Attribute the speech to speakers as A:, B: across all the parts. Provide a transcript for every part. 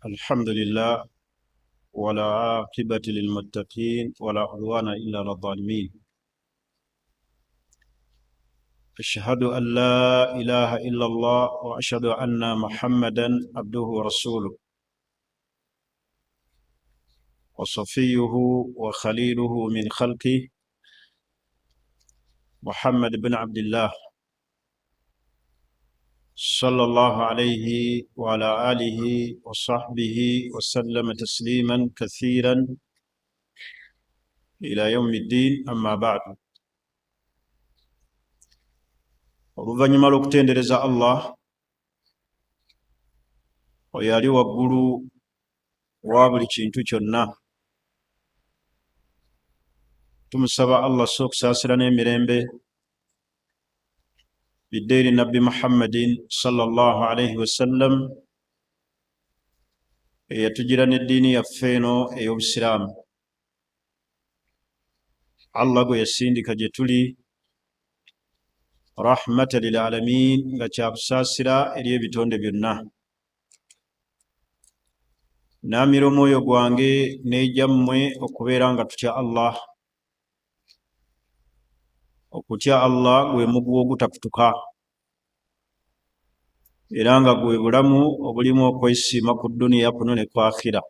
A: الحمد لله ولا عاقبة للمتقين ولا عدوان إلا على الظالمين. أشهد أن لا إله إلا الله وأشهد أن محمدا عبده ورسوله وصفيه وخليله من خلقه محمد بن عبد الله صلى الله عليه وعلى آله وصحبه وسلم تسليما كثيرا إلى يوم الدين. أما بعد، oluvannyuma lw'okutendereza Allah oyo ali waggulu wa buli kintu kyonna, tumusaba Allah so okusaasira n'emirembe bidde eri nabbi Muhammadin sallallahu alayhi wasallam eyatugira n'eddiini yaffe eno ey'obusiraamu. Allah gwe yasindika gye tuli rahmatan lil alamin, nga kyakusaasira eri ebitonde byonna. Naamira omwoyo gwange n'egyammwe okubeera nga tutya Allah. Okutya Allah gwe muguwa ogutakutuka, era nga gwe bulamu obulimu okwesiima ku duniya kuno ne ku akhira.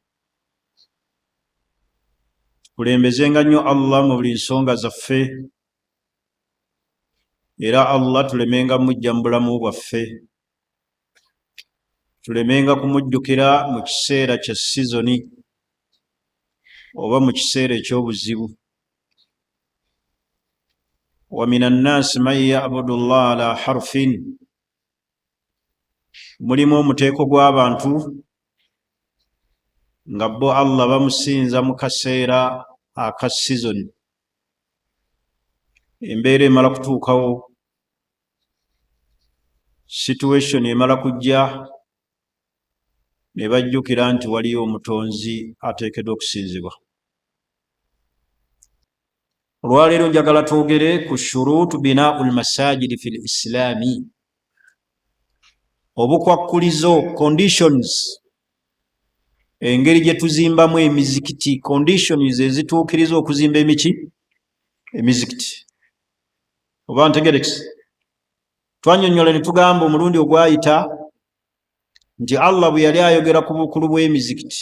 A: Tukulembezenga nnyo Allah mu buli nsonga zaffe, era Allah tulemenga mujja mu bulamu bwaffe, tulemenga kumujjukira mu kiseera kya sizoni oba mu kiseera eky'obuzibu. Wa minan naasi man ya'budu Allah ala harfin, mulimu omuteeko gw'abantu nga bo Allah bamusinza mu kaseera aka sizoni. Embeera emala kutuukawo, situation emala kujja, ne bajjukira nti waliyo omutonzi ateekeddwa okusinzibwa. Olwaleero njagala twogere ku shuruutu binaa'ul masajidi fil islaami, obukwakkulizo, conditions, engeri gye tuzimbamu emizikiti, conditions ezituukiriza okuzimba emizikiti. Oba ntegerekese? Twannyonnyola ne tugamba omulundi ogwayita nti Allah bwe yali ayogera ku bukulu bw'emizikiti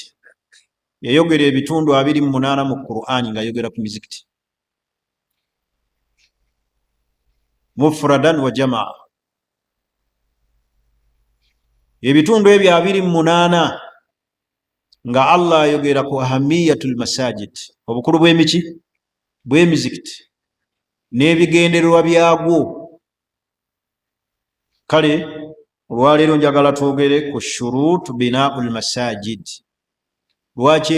A: yayogera ebitundu 28 mu Qur'ani ng'ayogera ku mizikiti, mufradan wa jamaa. Ebitundu ebyo 28 nga Allah ayogera ku ahamiyatul masajid, obukulu bw'emizikiti n'ebigendererwa byagwo. Kale olwaleero njagala twogere ku shuruutu binaa'ul masajid. Lwaki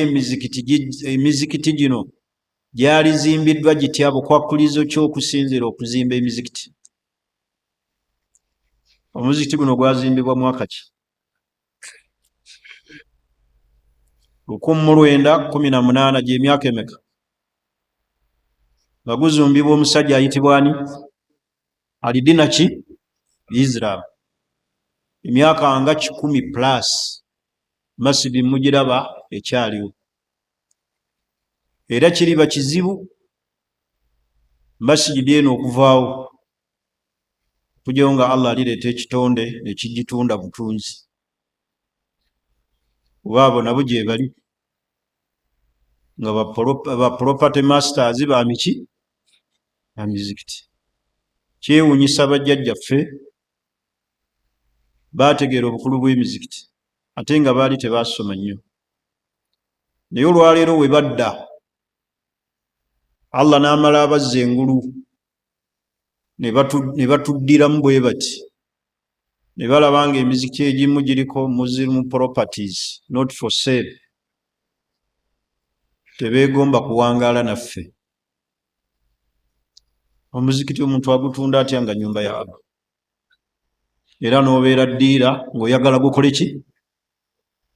A: emizikiti gino gyali zimbiddwa gitya, bukwakkulizo ky'okusinzira okuzimba emizikiti? Omuzikiti guno gwazimbibwa mwaka ki? 1918, gy'emyaka emeka? Nga guzimbibwa omusajja ayitibwa ani? Alidina ki? Israel. Emyaka nga 10 plus. Masjidi mugiraba ekyaliwo, era kiriba kizibu masjidi eno okuvaawo kujyawo nga Allah alireeta ekitonde ekigitunda butunzi. Oba abo nabo gye bali nga ba property masters ba miki na mizikiti. Kyewuunyisa bajjajjaffe baategeera obukulu bw'emizikiti ate nga baali tebaasoma nnyo. Naye olwaleero we badda, Allah n'amala abazza engulu ne batuddiramu bwe bati, ne balaba nga emizikiti egimu giriko Muslim properties not for sale. Tebeegomba kuwangaala naffe. Omuzikiti omuntu agutunda atya nga nnyumba ya Allah? Era n'obeera ddiira ng'oyagala gukole ki?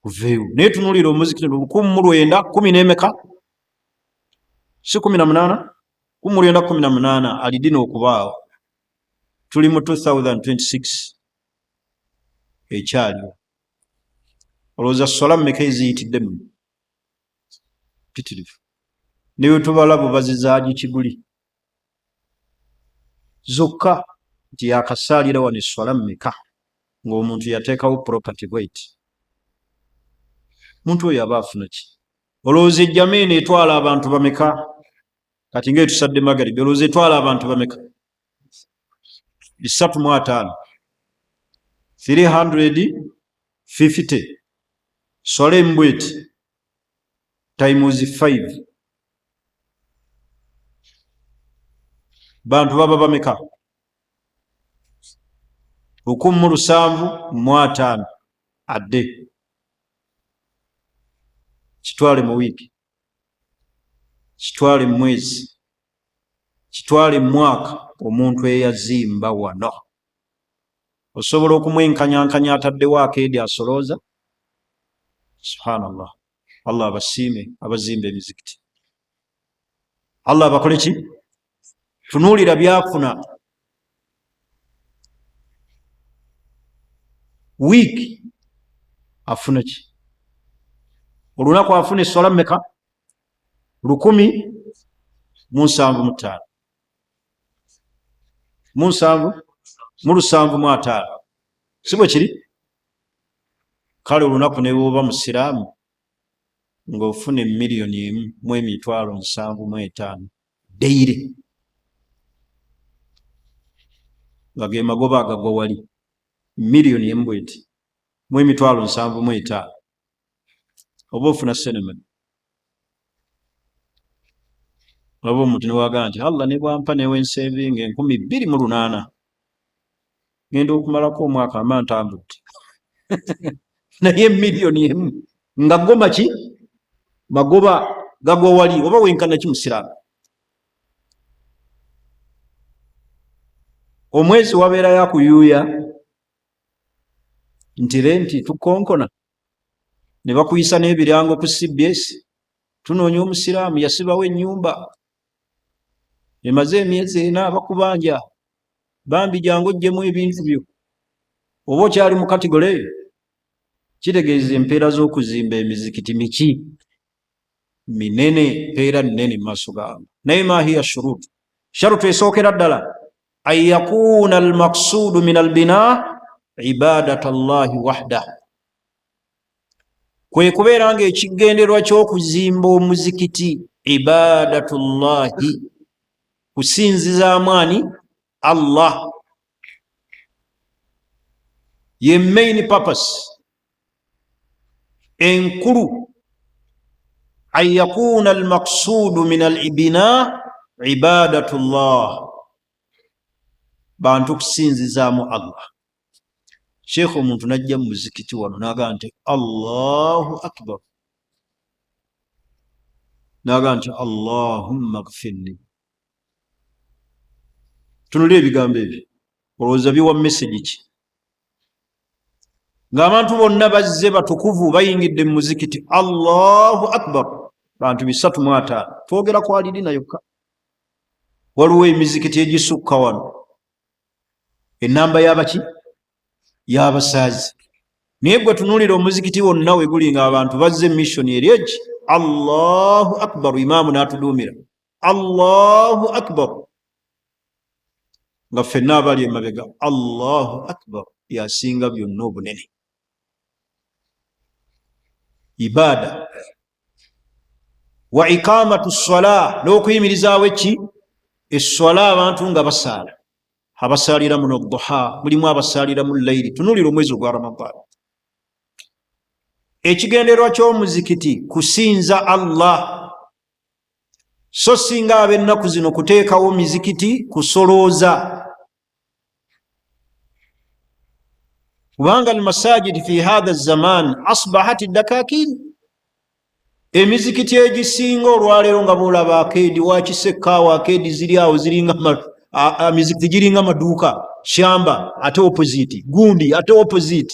A: Kuveewo. Naye tunuulira omuzikiti 1910 n'emeka? Si 18? 1918 alidina okubaawo. Tuli mu 2026 ekyaliwo. olowooza sola mmeka eziyitiddemu pitirivu niwe tubalabo bazizaaji kiguli zokka nti yakasaalira wano eswala mmeka ng'omuntu yateekawo property bwait muntu oyo aba afuna ki olowooza ejjamiina etwala abantu bameka kati ng'etusadde magaribi olowooza etwala abantu bameka 35 350 swala embweti times 5 bantu baba bameka 1750 adde kitwale mu wiiki kitwale mu mwezi kitwale mu mwaka omuntu eyazimba wano osobola okumwenkanyankanya ataddewo akeedi asolooza subhanallah allah abasiime abazimba emizikiti allah abakole ki tunuulira byafuna wiiki afuna ki olunaku afuna eswala mmeka 175 775 si bwe kiri kale olunaku ne bw'oba musiraamu ng'ofuna $1,000,000 mu emitwalo 75 deire nga ge magoba agagwa wali $1,000,000 bweti mu emitwalo 75 oba ofuna senema olaba omuntu newagamba nti allah ne bwampa newensevinga 28,000 ngenda okumalako omwaka ama ntambudde naye $1,000,000 nga goma ki magoba gagwa wali oba wenkana ki musiraamu omwezi wabeera yakuyuuya nti renti tukonkona ne bakuyisa n'ebiryango ku CBS tunoonya omusiraamu yasibawo ennyumba emaze emyezi 4 bakubanja bambi jangu ojjemu ebintu byo oba okyali mu kategole eyo kitegeeza empeera z'okuzimba emizikiti miki minene mpeera nnene mu maaso gaabo naye maahiya shuruutu sharutu esookera ddala an yakuuna almaksuudu min albina ibadat allahi wahda kwe kubeera nga ekigenderwa ky'okuzimba omuzikiti ibadatullahi kusinzizaamu ani allah ye main purpose enkulu an yakuuna almaksuudu min alibina ibadatullah bantu kusinzizaamu allah sheekh omuntu najja mu muzikiti wano naga nti allahu akbar naga nti allahumma gfirli tunule ebigambo ebyo olowooza biwa message ki ng'abantu bonna bazze batukuvu bayingidde mu muzikiti allahu akbar bantu 350 twogera ku alirina yokka waliwo emizikiti egisukka wano enamba y'abaki y'abasaazi naye gwe tunuulira omuzikiti wonna we guli ng'abantu bazze mission eri egi allahu akbar imaamu n'atuduumira allahu akbar nga ffenna abali emabega allahu akbar yasinga byonna obunene ibada wa iqamatu ssala n'okuyimirizaawo eki esswala abantu nga basaala abasaalira muno duha mulimu abasaalira mu layiri tunuulira omwezi ogwa ramadan ekigenderwa ky'omuzikiti kusinza allah so singa ab'ennaku zino kuteekawo mizikiti kusolooza kubanga almasajidi fi hatha zaman asbahat dakakin emizikiti egisinga olwaleero nga boolaba akeedi wakisekkaawo akeedi ziri awo ziringa mizikiti giringa maduuka shamba ate opposite gundi ate opposite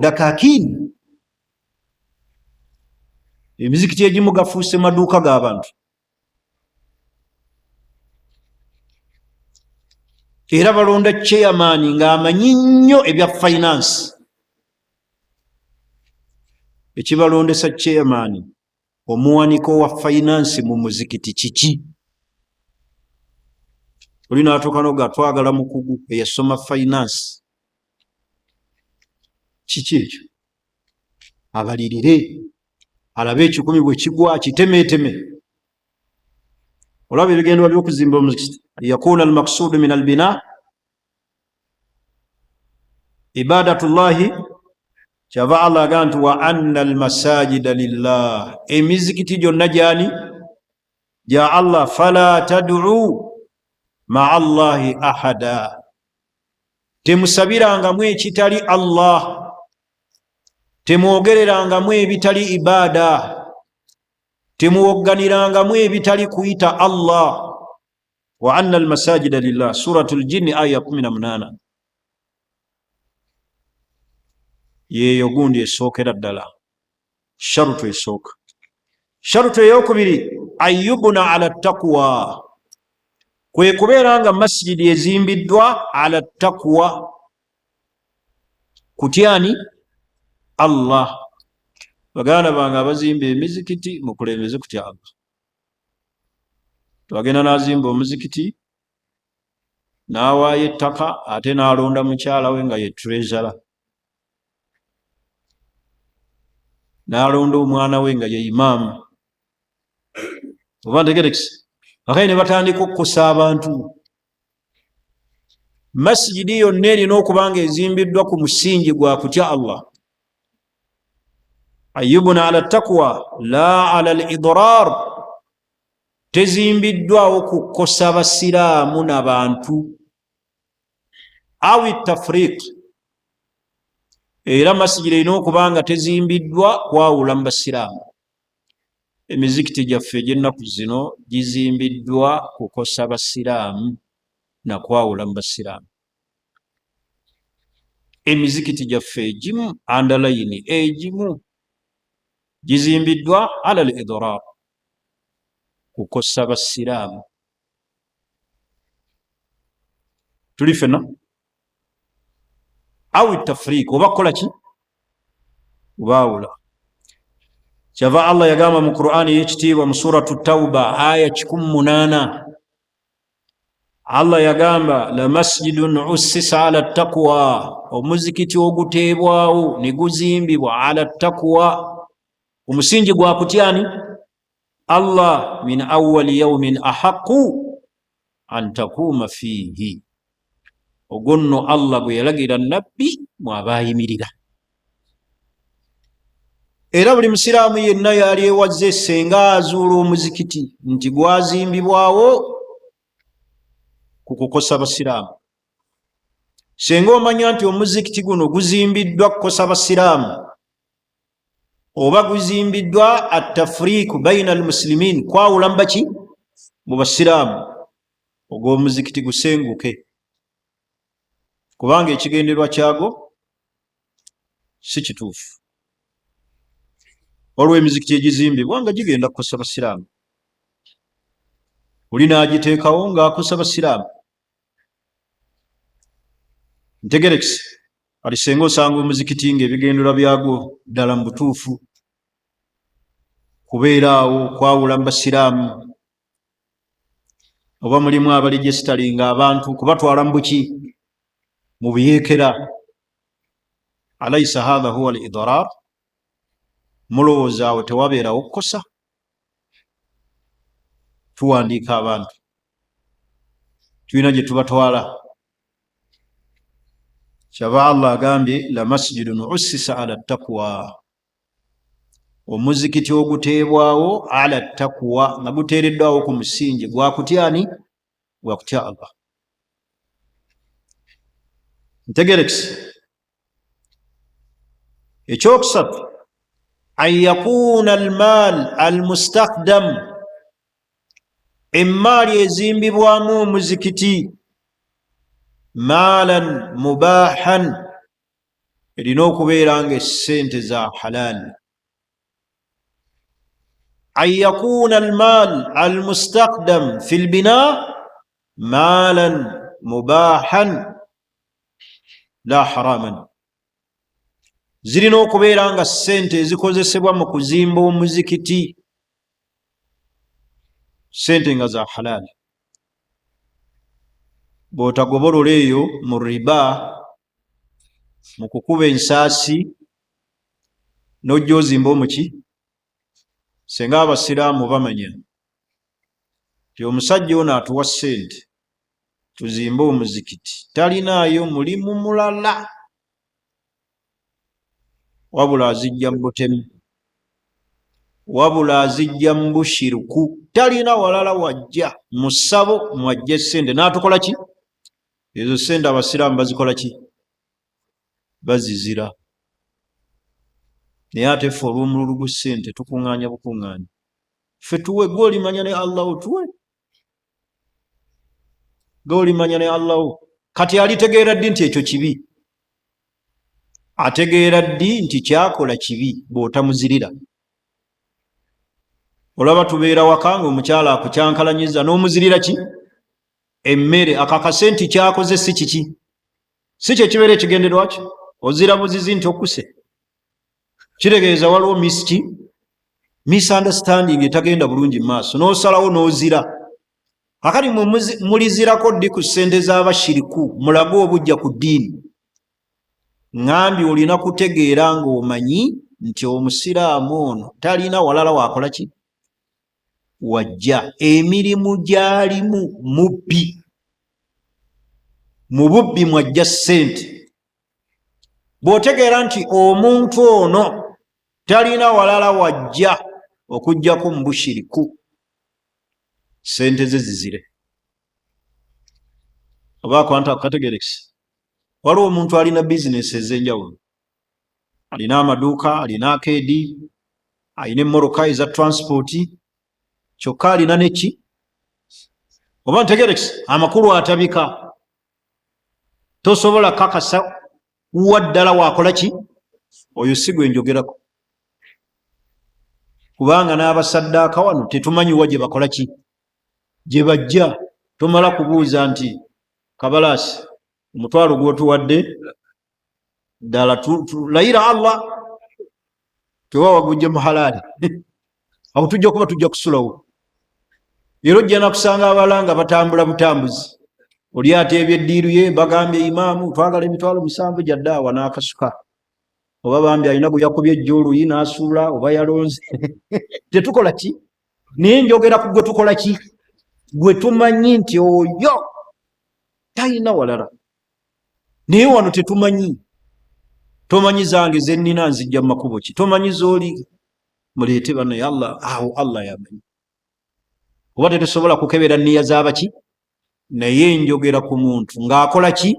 A: dakakin emizikiti egimu gafuuse maduuka g'abantu era balonda chairman ng'amanyi nnyo ebya finance ekibalondesa chairman omuwaniko wa finance mu muzikiti kiki? Oli n'atuuka n'oga twagala mukugu eyasoma finance. Kiki ekyo? Abalirire alabe ekikumi bwe kigwa kitemeeteme. Olaba ebigendwa by'okuzimba omuzikiti yakuna almaksudu min albina ibadatullahi. Kyava Allah agamba nti wa anna almasajida lillah, emizikiti gyonna gyani? Gya Allah. Fala tad'u ma'a Allahi ahada, temusabirangamu ekitali Allah, temwogererangamu ebitali ibada, temuwogganirangamu ebitali kuyita Allah. Wa anna almasajida lillah, suratul jinni aya 18. yeyo gundi esookera ddala, sharutu esooka. Sharutu eyokubiri ayyubuna ala taqwa, kwe kubeera nga masjidi ezimbiddwa ala taqwa, kutyani? Allah. Baganda bange abazimba emizikiti mukulembeze kutya Allah. Twagenda n'azimba omuzikiti n'awaayo ettaka ate n'alonda mukyala we nga ye treasurer, n'alonda omwana we nga ye imaamu. Oba ntegerekese? Akaye ne batandika okukosa abantu. Masjidi yonna erina okuba nga ezimbiddwa ku musingi gwa kutya Allah. Ayyubuna ala taqwa la ala al-idrar, tezimbiddwawo kukosa basiraamu n'abantu. Awi tafriq, era masjidi erina okuba nga tezimbiddwa kwawula mu basiraamu. Emizikiti gyaffe egy'ennaku zino gizimbiddwa kukosa basiraamu na kwawula mu basiraamu. Emizikiti gyaffe egimu, underline egimu, gizimbiddwa ala al-idrar, kukosa basiraamu. Tuli fena? Awi tafriq, oba kukola ki? Kubaawula. Kyava Allah yagamba mu Qur'ani y'ekitiibwa mu suratu Tawba aya 18, Allah yagamba la masjidun ussisa ala taqwa, omuzikiti oguteebwawo ne guzimbibwa ala taqwa, omusingi gwa kutyani? Allah. Min awwali yawmin ahaqqu an takuuma fiihi, ogwo nno Allah gwe yalagira nabbi mwabayimirira. Era buli musiraamu yenna yali ewazze senga azuula omuzikiti nti gwazimbibwawo ku kukosa basiraamu. Senga omanya nti omuzikiti guno guzimbiddwa kukosa basiraamu, oba guzimbiddwa atafriiku baina almuslimin, kwawula mbaki? Mu basiraamu, ogwo omuzikiti gusenguke, kubanga ekigenderwa kyago si kituufu. Olwo emizikiti egizimbibwa nga gigenda kukosa basiraamu, oli n'agiteekawo ng'akosa basiraamu. Ntegerekese? Alisenga osanga omuzikiti ng'ebigenderwa byagwo ddala mu butuufu kubeeraawo kwawula mu basiraamu, oba mulimu abaligestalinga abantu kubatwala mu buki? Mu byeekera. Alaysa hadha huwa al-idrar? Mulowooza awo tewabeerawo kukosa? Tuwandiika abantu, tulina gye tubatwala. Kyava Allah agambye la masjidun ussisa ala taqwa, omuzikiti oguteebwawo ala taqwa, nga guteereddwawo ku musingi gwa kutyani? Gwa kutya Allah. Ntegerekese? Ekyokusatu an yakuna almaal almustakdam, emmaali ezimbibwamu omuzikiti maalan mubahan, erina okubeera nga essente za halal. An yakuna almaal almustakdam fi lbina maalan mubahan la haraman, zirina okubeera nga ssente ezikozesebwa mu kuzimba omuzikiti ssente nga za halaali. Bw'otagobolola eyo mu riba, mu kukuba ensaasi n'ojja ozimba omuki, senga abasiraamu bamanya nti omusajja ono atuwa ssente tuzimbe omuzikiti talinaayo mulimu mulala wabula azijja mu butemu, wabula azijja mu bushiriku, talina walala wajja mu ssabo mwajja essente n'atukola ki? Ezo ssente abasiraamu bazikola ki? Bazizira. Naye ate ffe olw'omululu gu ssente tukuŋŋaanya bukuŋŋaanya. Ffe tuwe, gwe olimanya ne Allahu tuwe. Gwe olimanya ne Allahu. Kati alitegeera ddi nti ekyo kibi? Ategeera ddi nti kyakola kibi bw'otamuzirira? Olaba tubeera waka ng'omukyala akukyankalanyiza n'omuzirira ki? Emmere. Akakase nti kyakoze si kiki? Si kye kibeera ekigenderwa ki? Ozira buzizi nti okuse. Kitegeeza waliwo misunderstanding etagenda bulungi mu maaso, n'osalawo n'ozira. Akati mulizirako ddi ku ssente z'abashiriku mulage obujja ku ddiini? Ŋŋambye olina kutegeera ng'omanyi nti omusiraamu ono talina walala wakola ki? Wajja. Emirimu gy'alimu mubbi. Mu bubbi mwajja ssente. Bw'otegeera nti omuntu ono talina walala wajja okuggyako mu bushiriku, ssente ze zizire. Oba akwanta akategerekisi. Waliwo omuntu alina bizinesi ez'enjawulo. Alina amaduuka, alina akeedi, alina emmoroka eza transporti, kyokka alina neki? Oba ntegerekisi, amakulu atabika. Tosobola kakasa waddala wakola ki? Oyo si gwe njogerako. Kubanga n'abasaddaaka wano tetumanyiwa gye bakola ki? Gye bajja. Tomala kubuuza nti Kabalaasi omutwalo gw'otuwadde ddala layira Allah tewawa gujja mu halaali. Awo tujja kuba tujja kusulawo. Era ojja nakusanga abalala nga batambula butambuzi. Oli ateebye eddiiru ye, bagambye imaamu twagala emitwalo 7 gy'addaawa n'akasuka. Oba bambi alina gwe yakubye ejjooluyi n'asuula oba yalonze. Tetukola ki? Naye njogera ku gwe tukola ki? Gwe tumanyi nti oyo talina walala. Naye wano tetumanyi. Tomanyi zange ze nnina nzijja mu makubo ki? Tomanyi z'oli. Muleete bano ya Allah. Awo Allah yamanyi. Oba tetusobola kukebera nniya z'abaki? Naye njogera ku muntu ng'akola ki?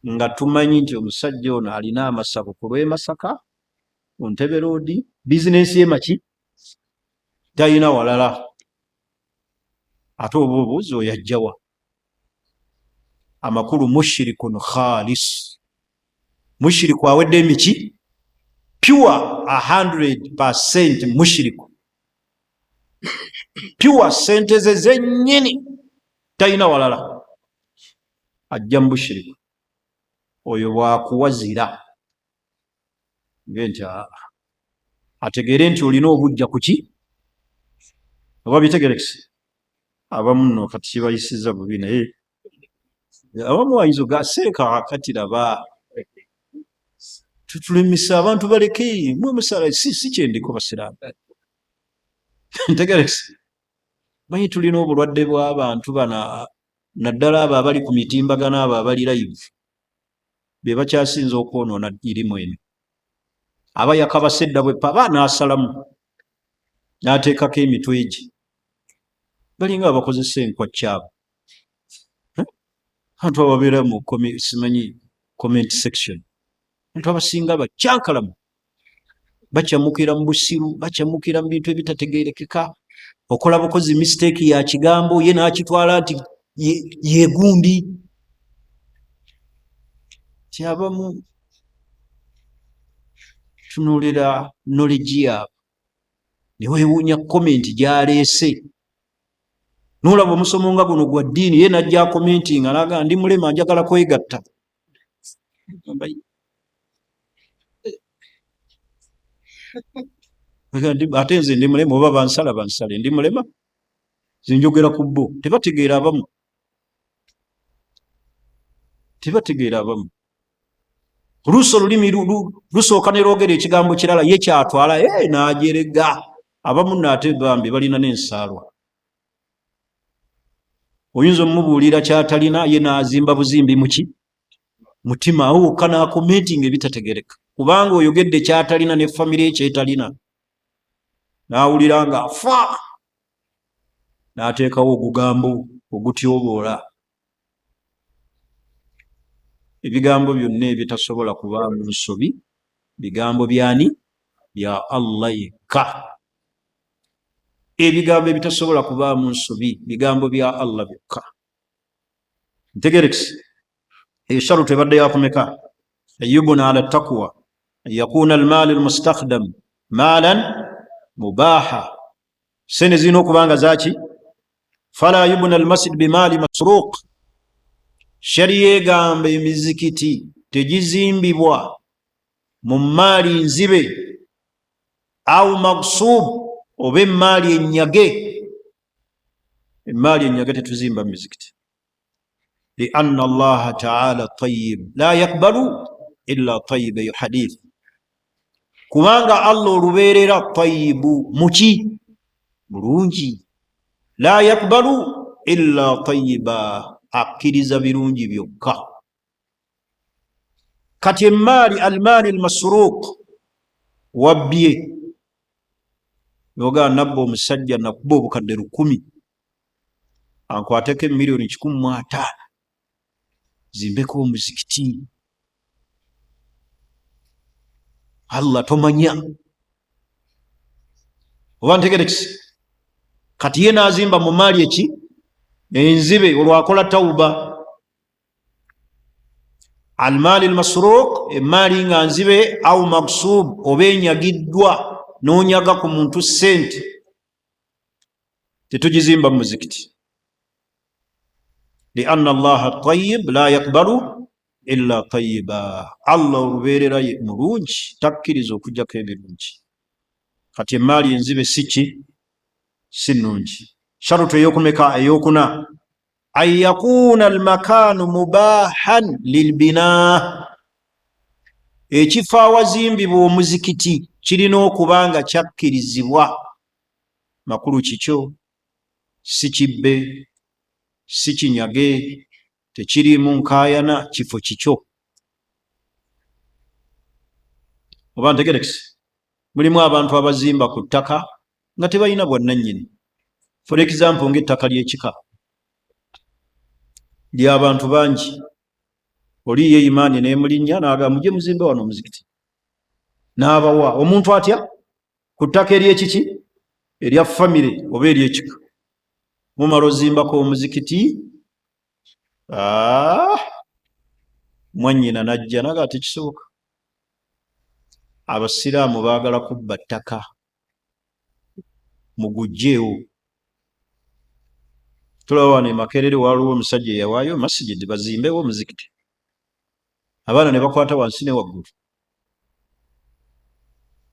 A: Nga tumanyi nti omusajja ono alina amasabo ku lw'e Masaka, ku Ntebe Road, bizinesi ye maki? Talina walala. Ate oba obuuzi oyo ajjawa? Amakulu mushirikun khalis. Mushiriku awedde emiki? Pure 100% mushiriku. Pure sente ze zennyini. Talina walala. Ajja mu bushiriku. Oyo bwakuwazira. Nti ategeere nti olina obujja ku ki? Oba bitegerekisi? Abamu nno kati kibayisiza bubi naye abamu ayinza gaseeka akati laba tutulimisa abantu baleke mwe musala si kyendiko basiraamu. Ntegerekisi? Manyi tulina obulwadde bw'abantu bana naddala abo abali ku mitimbagano, abo abali live be bakyasinza okwonoona irimu eno. Aba yakabasedda bwe paba n'asalamu n'ateekako emitwe gye. Balinga abakozesa enkwakyabo. Abantu ababeera mu simanyi comment section. Abantu abasinga bakyankalamu. Bakyamukira mu busiru, bakyamukira mu bintu ebitategeerekeka. Okola bukozi mistake ya kigambo ye n'akitwala nti ye gundi. Kyabamu tunuulira knowledge yabo ne weewuunya comment gy'aleese. N'olaba omusomo nga guno gwa ddiini ye n'ajja commentinga n'agamba ndi mulema njagala kwegatta. ate nze ndi mulema oba bansala bansale ndi mulema zinjogera ku bo tebategeera abamu oluusi olulimi lusooka ne lwogera ekigambo kirala ye kyatwala n'ajerega abamu naate bambi balina n'ensaalwa oyinza omubuulira kyatalina ye n'azimba buzimbi muki mutima awuka n'akomentinga ebitategereka kubanga oyogedde kyatalina ne famire ekyetalina n'awulira nga afa n'ateekawo ogugambo ogutyoboola ebigambo byonna ebitasobola kubaamu nsobi bigambo byani bya Allah yekka ebigambo ebitasobola kubaamu nsobi bigambo bya Allah byokka ntegerekisi eyo sharutu ebadde yakumeka ayubuna ala taqwa an yakuna almaal almustakhdam maalan mubaha sene zirina okubanga zaki fala yubuna almasjid bimaali masruq shariya egamba emizikiti tegizimbibwa mu maali nzibe au magsub oba emaali enyage tetuzimba mu mizikiti lianna allaha taala tayyib la yakbalu illa tayyiba eyo hadith kubanga allah olubeerera tayyibu muki mulungi la yakbalu illa tayyiba akkiriza birungi byokka kati emaali almaali almasruq wabbye yoga nabba omusajja nakuba obukadde 1,000 ankwateko emiliyoni 1,500 zimbeko omuzikiti Allah tomanya oba ntegerekisi kati ye nazimba mu maali eki enzibe olwakola tawuba almaali almasruq emaali nga nzibe au magsub oba enyagiddwa nonyaga ku muntu sente tetugizimba mu muzikiti lianna allaha tayyib la yakbalu illa tayyiba allah olubeerera mulungi takkiriza okujjako ebirungi kati emaali enzibe si nnungi sharutu eyokumeka eyokuna an yakuna almakaanu mubahan lilbina ekifo awazimbibwa omuzikiti kirina okubanga kyakkirizibwa makulu kikyo si kibbe si kinyage tekirimu nkaayana kifo kikyo oba ntegerekisi mulimu abantu abazimba ku ttaka nga tebalina bwannannyini for example ng'ettaka ly'ekika ly'abantu bangi oli ye imaani nemulinnya n'agamba mujje muzimbe wano omuzikiti n'abawa omuntu atya ku ttaka ery'ekiki erya famire oba ery'ekika mumala ozimbako omuzikiti mwannyina najja naga tekisoboka abasiraamu baagala kubba ttaka mugujjeewo tulaba wano e Makerere waliwo omusajja eyawaayo masijidi bazimbewo omuzikiti abaana ne bakwata wansi ne waggulu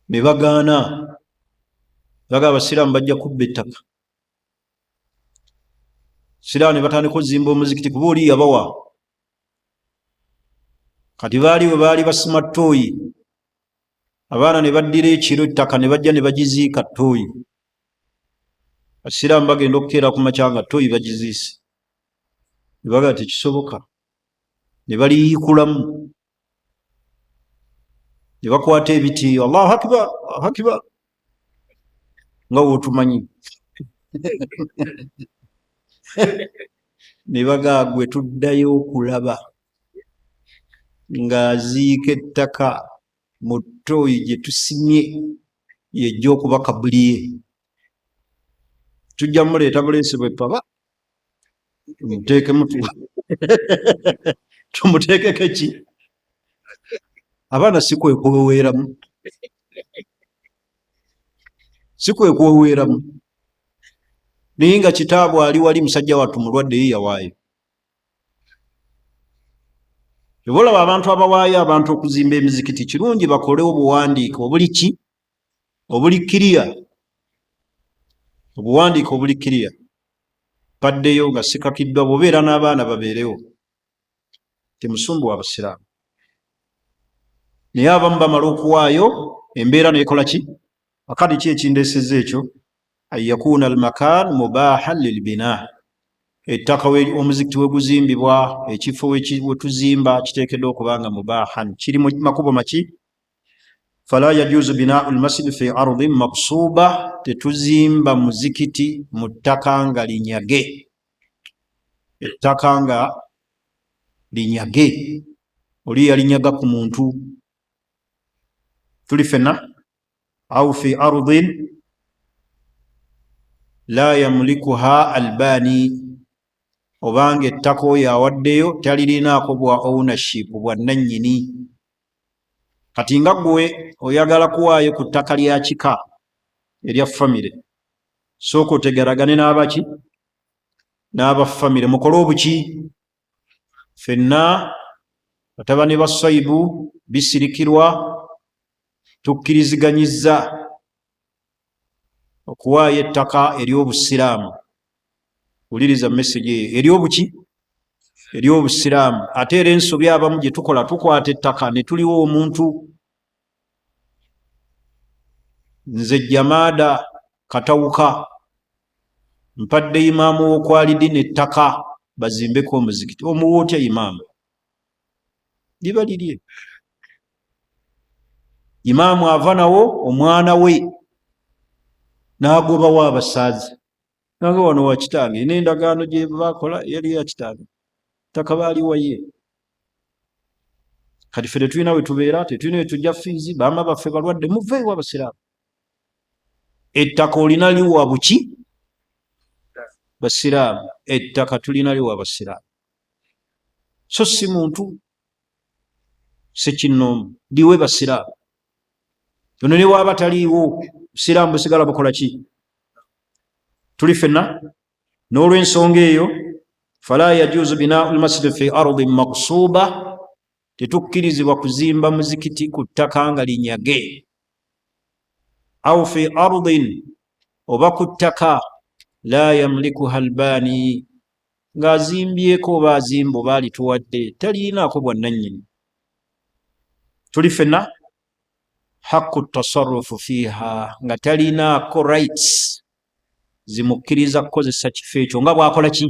A: ne bagaana baga abasiraamu bajja kubba ettaka siraamu ne batandika ozimba omuzikiti kuba oli yabawa kati baali we baali basima ttooyi abaana ne baddira ekiro ettaka ne bajja ne bagiziika ttooyi abasiraamu bagenda okukeera ku makya nga ttooyi bagiziise ne bagaa tekisoboka ne baliyiikulamu ne bakwata ebiti allahu akibar allahu akibar nga wootumanyi ne bagaa gwe tuddayo okulaba ng'aziika ettaka mu ttooyi gye tusimye yejja okuba kabuliye tujja muleeta buleesi bwe paba tumuteekemu tumuteekeko ki abaana si kwekwoweeramu naye nga kitaabu ali wali musajja wattu mulwadde ye yawaayo obolaba abantu abawaayo abantu okuzimba emizikiti kirungi bakolewo obuwandiike obuli ki obulikiriya obuwandiika obulikiriya paddeyo nga sikakiddwa bwobeera n'abaana babeerewo temusumbu w'abasiraamu naye abamu bamala okuwaayo embeera nekola ki akadi ki ekindeeseza ekyo an yakuna almakan mubahan lilbina ettaka omuzikiti weguzimbibwa ekifo wetuzimba kiteekeddwa okubanga mubahan kiri mu makubo maki fala yajuzu binau lmasjidi fi ardin maksuba tetuzimba muzikiti mu ttaka nga linyage ettaka nga linyage oli yalinyaga ku muntu tuli fenna au fi ardin la yamlikuha albani obanga ettaka oyo awaddeyo talirinaako bwa ownership bwa nannyini kati nga gwe oyagala kuwaayo ku ttaka lya kika erya famire sooka otegeragane n'abaki n'abafamire mukole obuki fenna batabani ba Swaibu bisirikirwa tukkiriziganyiza okuwaayo ettaka ery'obusiraamu wuliriza message eyo ery'obuki ery'obusiraamu ate era ensobi abamu gye tukola tukwata ettaka ne tuliwo omuntu nze Jamaada Katawuka mpadde imaamu w'okwalidi n'ettaka bazimbeko omuzikiti omuwootya imaamu liba lirye imaamu ava nawo omwana we n'agobawo abasaazi nange wano wa kitange n'endagaano gye bakola yali ya kitange ttaka baaliwaye kati ffe tetulina we tubeera tetulina we tujja fiizi baama baffe balwadde muveewo abasiraamu ettaka olina liwa buki basiraamu ettaka tulina liwa basiraamu so si muntu sekinnoomu liwe basiraamu ono ne waaba taliiwo busiraamu busigala bukola ki tuli fenna n'olw'ensonga eyo fala yajuzu binau lmasjidi fi ardin maksuba tetukkirizibwa kuzimba muzikiti ku ttaka nga linyage au fi ardin oba ku ttaka la yamlikuha albani ng'azimbyeko oba azimba oba alituwadde talinaako bwannannyini tuli fenna haqqu tasarrufu fiiha nga talinaako rights zimukkiriza kukozesa kifo ekyo nga bwakola ki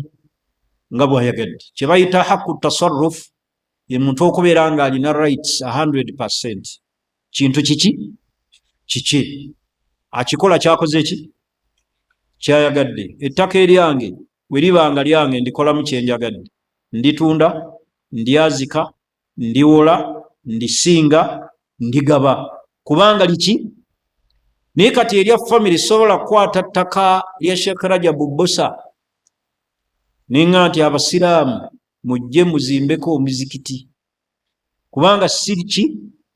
A: nga bwayagadde kye bayita haqqu tasarrufu ye muntu okubeera nga alina rights 100%. Kintu kiki akikola kyakoze ki kyayagadde ettaka eryange bwe liba nga lyange ndikolamu kyenjagadde nditunda ndyazika ndiwola ndisinga ndigaba kubanga liki naye kati erya famire sobola kukwata ttaka lya Sheikh Rajabu Bbosa ninga nti abasiraamu mujje muzimbeko omuzikiti kubanga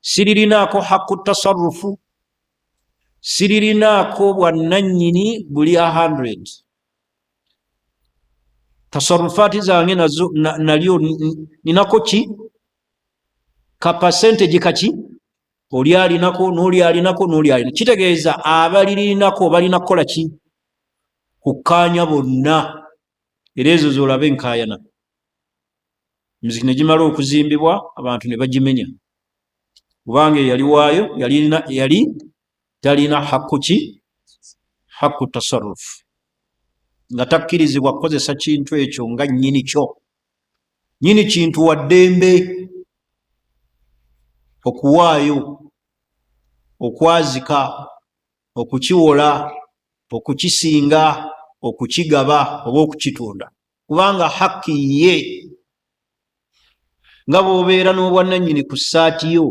A: siririnaako haqqu tasarrufu siririnaako bwannannyini buli 100 tasarrufaati zange nazo nalyo ninako ki ka percentage kaki oli alinako n'oli alinako n'oli alinako kitegeeza abalirinako balina kukola ki kukkaanya bonna era ezo zolabe enkaayana emizikiti ne gimala okuzimbibwa abantu ne bagimenya kubanga eyali waayo yali talina haqqu ki haqqu tasarrufu nga takkirizibwa kukozesa kintu ekyo nga nnyini kyo nnyini kintu wa ddembe okuwaayo okwazika okukiwola okukisinga okukigaba oba okukitunda kubanga hakki ye nga bw'obeera n'obwannannyini ku ssaati yo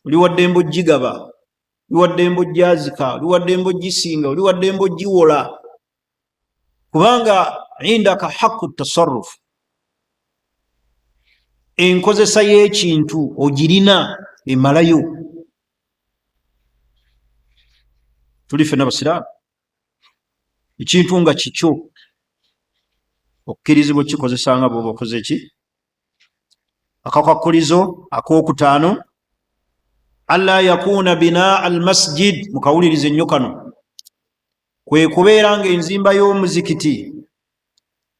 A: oli wa ddembe ogigaba oli wa ddembe ogyazika oli wa ddembe ogisinga oli wa ddembe ogiwola kubanga indaka haqqu tasarrufu enkozesa y'ekintu ogirina emalayo tuli fenna basiraamu ekintu nga kikyo okkirizibwa okikozesa nga bw'oba okoze ki akakwakulizo ak'okutaano alla yakuna binaa almasjid, mukawulirize nnyo kano, kwe kubeera nga enzimba y'omuzikiti,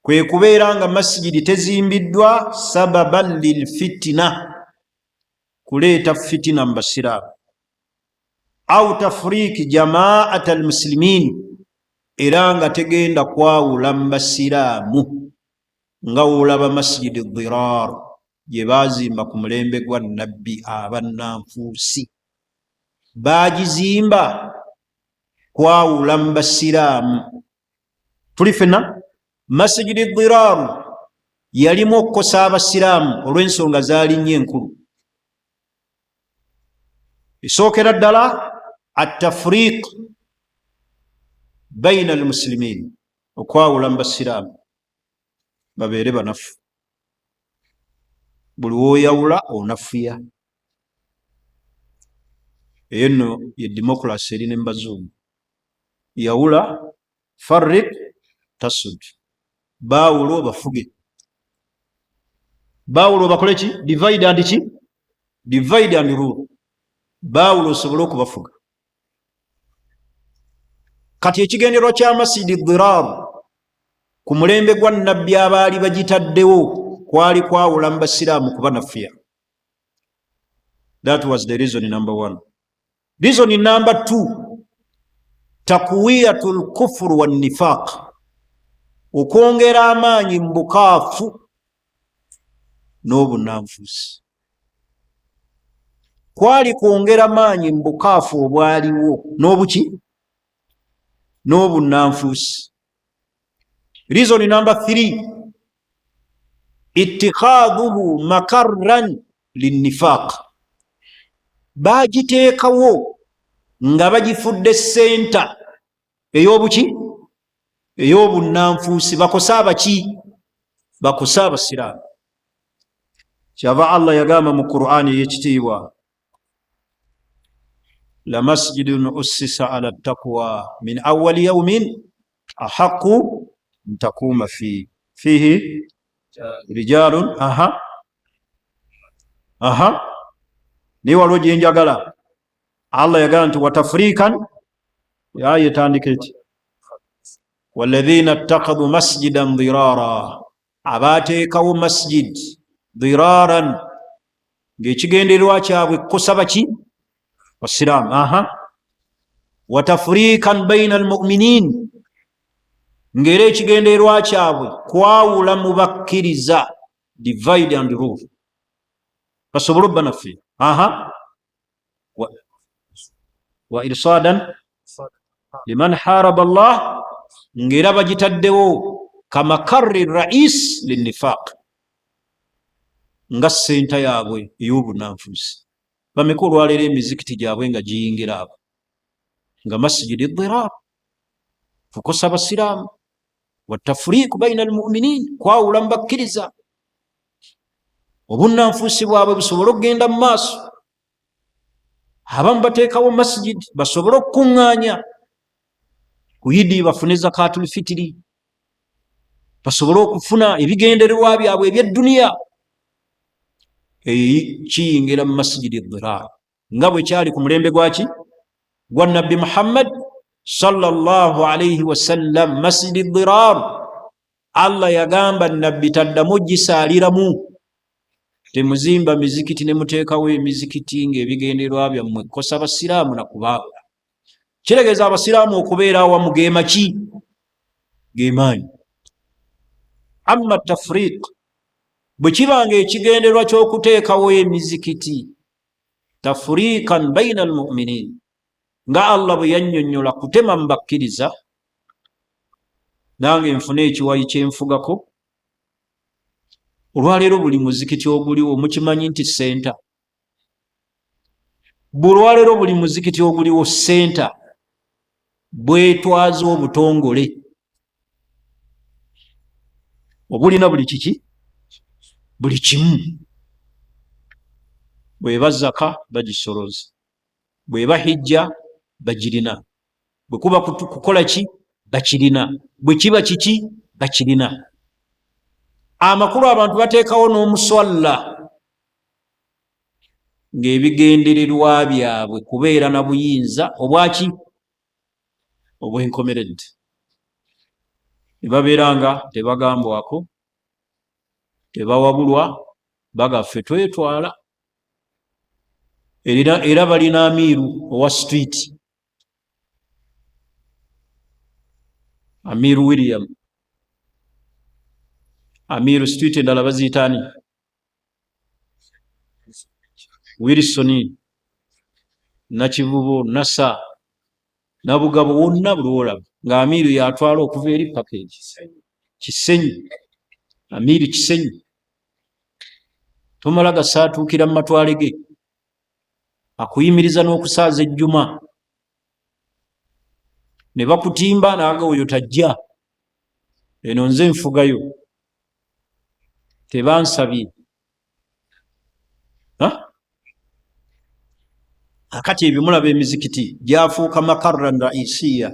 A: kwe kubeera nga masjidi tezimbiddwa sababan lilfitina, kuleeta fitina mu basiraamu, au tafriiki jamaat almuslimin, era nga tegenda kwawula mu basiraamu, nga wolaba masjidi dirar gye baazimba ku mulembe gwa nabbi abannanfuusi, baagizimba kwawula mu basiraamu. Tuli fenna masjidi dirar yalimu okukosa abasiraamu olw'ensonga zaali nnyo enkulu. Esookera ddala attafriq baina almuslimin, okwawula mu basiraamu babeere banafu. Buli woyawula onafuya. Eyo nno ye demokrasi eri ne mbazungu. Yawula farrik tasud, baawula obafuge, baawula obakole ki, divide and ki, divide and rule, baawula osobole okubafuga. Kati ekigenderwa kya masjidi dirar ku mulembe gwa nabbi abaali bagitaddewo kwali kwawula mu basiraamu kuba nafuya. That was the reason number one. Reason number two, takwiyatul kufur wa nifaq, okwongera amaanyi mu bukaafu n'obunanfuusi. Kwali kwongera amaanyi mu bukaafu obwaliwo n'obuki, n'obunanfuusi. Reason number three, ittikhadhuhu makarran linnifaq, bagiteekawo nga bagifudde senta ey'obuki, ey'obunanfuusi. Bakosa abaki, bakosa abasiraamu. Kyava Allah yagamba mu Qur'ani ey'ekitiibwa, la masjidun ussisa ala taqwa min awwali yawmin ahaqqu an taquma fihi rijalun ni waliwo gye njagala. Allah yagamba nti watafrikan, aya etandika eti walladhina ittakhadhu masjidan dirara, abateekawo masjid diraran ng'ekigendererwa kyabwe kukosa baki, basiraamu. Watafrikan baina almuminin, ng'era ekigendererwa kyabwe kwawula mu bakkiriza, divide and rule, basobole obba naffe. Wa irsadan liman haraba Allah, ng'era bagitaddewo kamakarri rais linnifaq, nga senta yaabwe ey'obunanfuusi. Bameka olwaleero emizikiti gyabwe nga giyingira abo, nga masjidi dirar, kukosa basiraamu. Watafriiku baina almuminin, kwawula mu bakkiriza, obunanfuusi bwabwe busobole okugenda mu maaso. Abamu bateekawo masjid basobole okukuŋŋaanya ku Idi, bafune zakatul fitiri, basobole okufuna ebigendererwa byabwe eby'edduniya. Kiyingira mu masjidi dirar, nga bwe kyali ku mulembe gwaki, gwa nabbi Muhammad sallallahu alayhi wasallam. Masjidi dirar Allah yagamba nabbi taddamu gisaaliramu. Temuzimba mizikiti ne muteekawo emizikiti ng'ebigendererwa byammwe kukosa basiraamu na kubaawula. Kiregeeza abasiraamu okubeera awamu geemaki, geemaanyi. Amma tafriq, bwe kibanga ekigendererwa ky'okuteekawo emizikiti, tafriqan baina almuminin, nga Allah bwe yannyonnyola kutema mu bakkiriza, nange nfune ekiwayi kyenfugako. Olwaleero buli muzikiti oguliwo mukimanyi nti senta, bulwaleero buli muzikiti oguliwo senta bwetwaza obutongole obulina buli kiki, buli kimu. Bweba zaka bagisoloza, bweba hijja bagirina, bwe kuba kukola ki bakirina, bwe kiba kiki bakirina. Amakulu abantu bateekawo n'omuswalla ng'ebigendererwa byabwe kubeera na buyinza obwaki obwenkomeredde. Ne babeera nga tebagambwako, tebawabulwa, bagaffe twetwala. Era balina amiiru owa street, Amiiru William, Amiiru street endala baziyitaani Wilson, Nakivubo, Nasa, Nabugabo, wonna buli olaba nga Amiiru yatwala okuva eri package Kisenyi, Amiiru Kisenyi tomala gasaatuukira mu matwale ge, akuyimiriza n'okusaaza ejjuma, ne bakutimba naaga oyo tajja, eno nze nfugayo, tebansabye. Akati ebyo mulaba emizikiti gyafuuka makarran raisiya,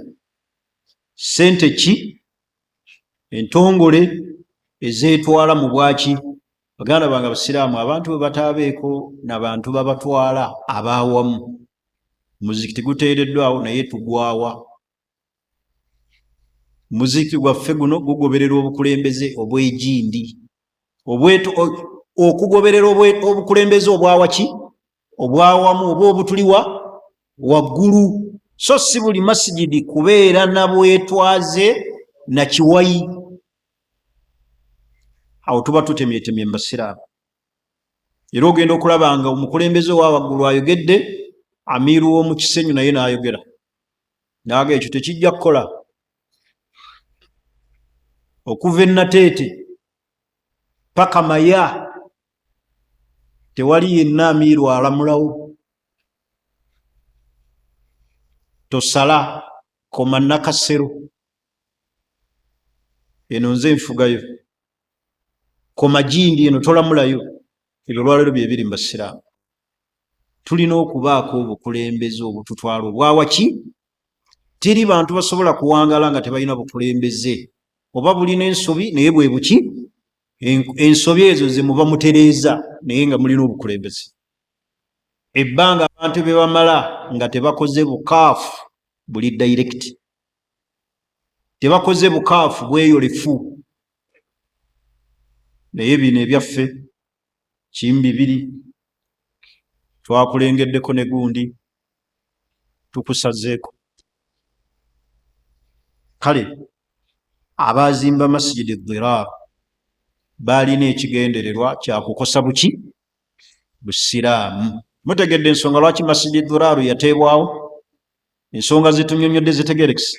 A: sente ki entongole ezeetwala mu bwaki. Baganda bange Abasiraamu, abantu bwe bataabeeko n'abantu babatwala abaawamu, muzikiti guteereddwawo naye tugwawa. Muzikiti gwaffe guno gugoberera obukulembeze obw'egindi, okugoberera obukulembeze obwawaki, obwawamu oba obutuliwa waggulu, so si buli masijidi kubeera na bwetwaze na kiwayi. Awo tuba tutemyetemye mu Basiraamu. Era ogenda okulaba nga omukulembeze owa waggulu ayogedde, Amiiru w'omu Kisenyi naye n'ayogera, naaga ekyo tekijja kukola. Okuva e Nateete paka Maya tewali yenna Amiiru alamulawo. Tosala koma Nakasero, eno nze nfugayo, koma Gindi eno tolamulayo. Ebyo olwaleero bye biri mu Basiraamu. Tulina okubaako obukulembeze obututwala obwawaki. Teri bantu basobola kuwangala nga tebalina bukulembeze, oba bulina ensobi naye bwe buki, ensobi ezo ze muba mutereeza naye nga mulina obukulembeze. Ebbanga abantu be bamala nga tebakoze bukaafu buli direct, tebakoze bukaafu bweyolefu. Naye bino ebyaffe kimbibiri, twakulengeddeko ne gundi tukusazeeko. Kale abaazimba Masjidi Dirar baalina ekigendererwa kyakukosa buki Busiraamu. Mutegedde ensonga lwaki Masjidi Dirar yateebwawo? Ensonga zitunyonyodde zitegerekese.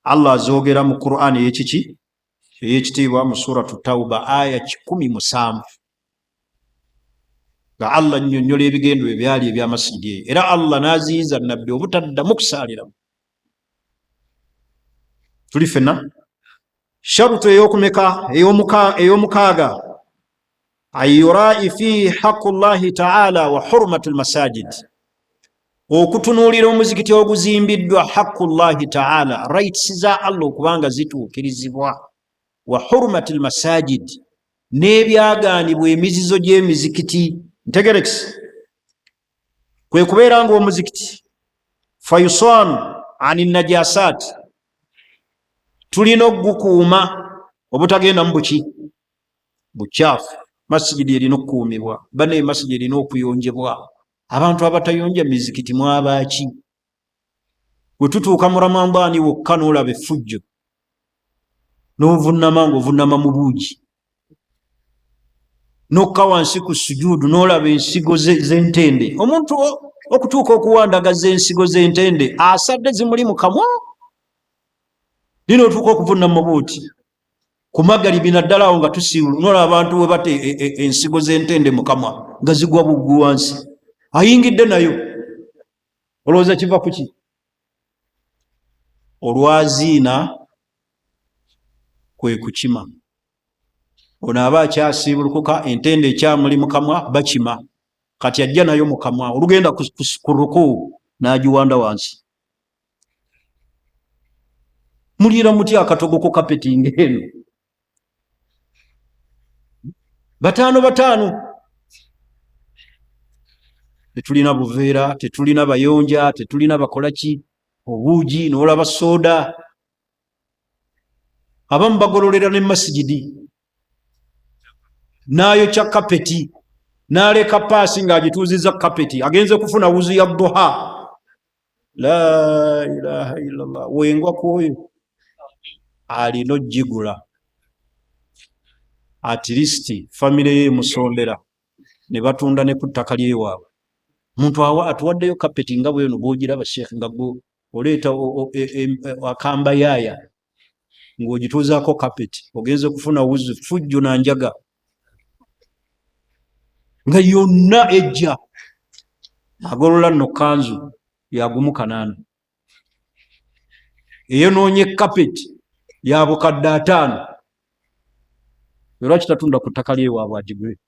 A: Allah azoogera mu Qur'an ey'ekiki ey'ekitiibwa mu suratu Tawba aya 17 nga Allah nnyonnyola ebigendero ebyali ebya masjidi eyo, era Allah n'aziyiza nabbi obutaddamu kusaaliramu. Tuli ffenna sharutu ey'omukaaga ayurai fi haqqullahi ta'ala wa hurmatul masajid, okutunuulira omuzikiti oguzimbiddwa haqqullahi ta'ala, rights za Allah okubanga zituukirizibwa, wa hurmatul masajid, n'ebyagaanibwa emizizo gy'emizikiti. Ntegerekese kwe kubeera nga omuzikiti fayusanu ani najasat, tulina okugukuuma obutagenda mu buki bukyafu. Masijidi erina okukuumibwa, bane masijidi erina okuyonjebwa. Abantu abatayonja mizikiti mwabaaki? Bwe tutuuka mu Ramadani wokka n'olaba effujjo n'ovunnama ng'ovunnama mu buugi, n'okka wansi ku sujuudu n'olaba ensigo z'entende. Omuntu okutuuka okuwandagaza ensigo z'entende asadde zimuli mu kamwa, lino otuuka okuvunnama buuti ku Magalibi naddala awo nga tusiiwula, n'olaba abantu we bate ensigo z'entende mu kamwa nga zigwa buggu wansi, ayingidde nayo. Olowooza kiva ku ki? Olwaziina kwe kukima. Ono aba akyasiibulukuka, entende ekyamuli mu kamwa bakima, kati ajja nayo mu kamwa, olugenda ku ruku n'agiwanda wansi. Muliira mutya akatogo ku kapeti ng'eno? Bataano tetulina buveera, tetulina bayonja, tetulina bakolaki obuugi, n'olaba soda. Abamu bagololera ne masijidi n'ayokya kapeti n'aleka paasi ng'agituuziza kapeti, agenze kufuna wuzu ya duha. La ilaha illallah. Wengwa kwoyo alina ogigula. At least famire ye musondera ne batunda ne ku ttaka lyewaabwe. Muntu atuwaddeyo kapeti nga bweno bw'ogiraba Sheikh, nga gwo oleeta akamba yaaya ng'ogituuzaako kapeti, ogenze kufuna wuzu, fujjo na njaga nga yonna ejja. Agolola nno kanzu yagumu 8, eyonoonye kapeti ya bukadde 5. Lwaki tatunda ku ttaka lyewaabwe agigwe?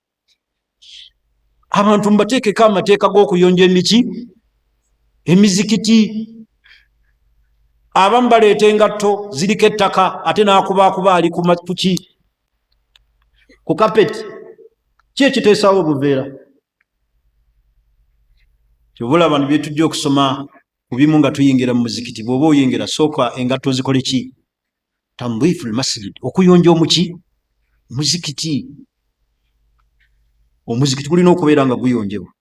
A: Abantu mbateekeko amateeka g'okuyonja emizikiti. Abamu baleeta engatto ziriko ettaka ate n'akubaakuba ali ku kapeti. Ki ekiteesaawo obuveera? Kyobulaba bye tujja okusoma ku bimu nga tuyingira mu muzikiti. Bw'oba oyingira sooka engatto zikole ki? Tamdhiiful masjid, okuyonja muzikiti. Omuzikiti gulina okubeera nga guyonjebwa.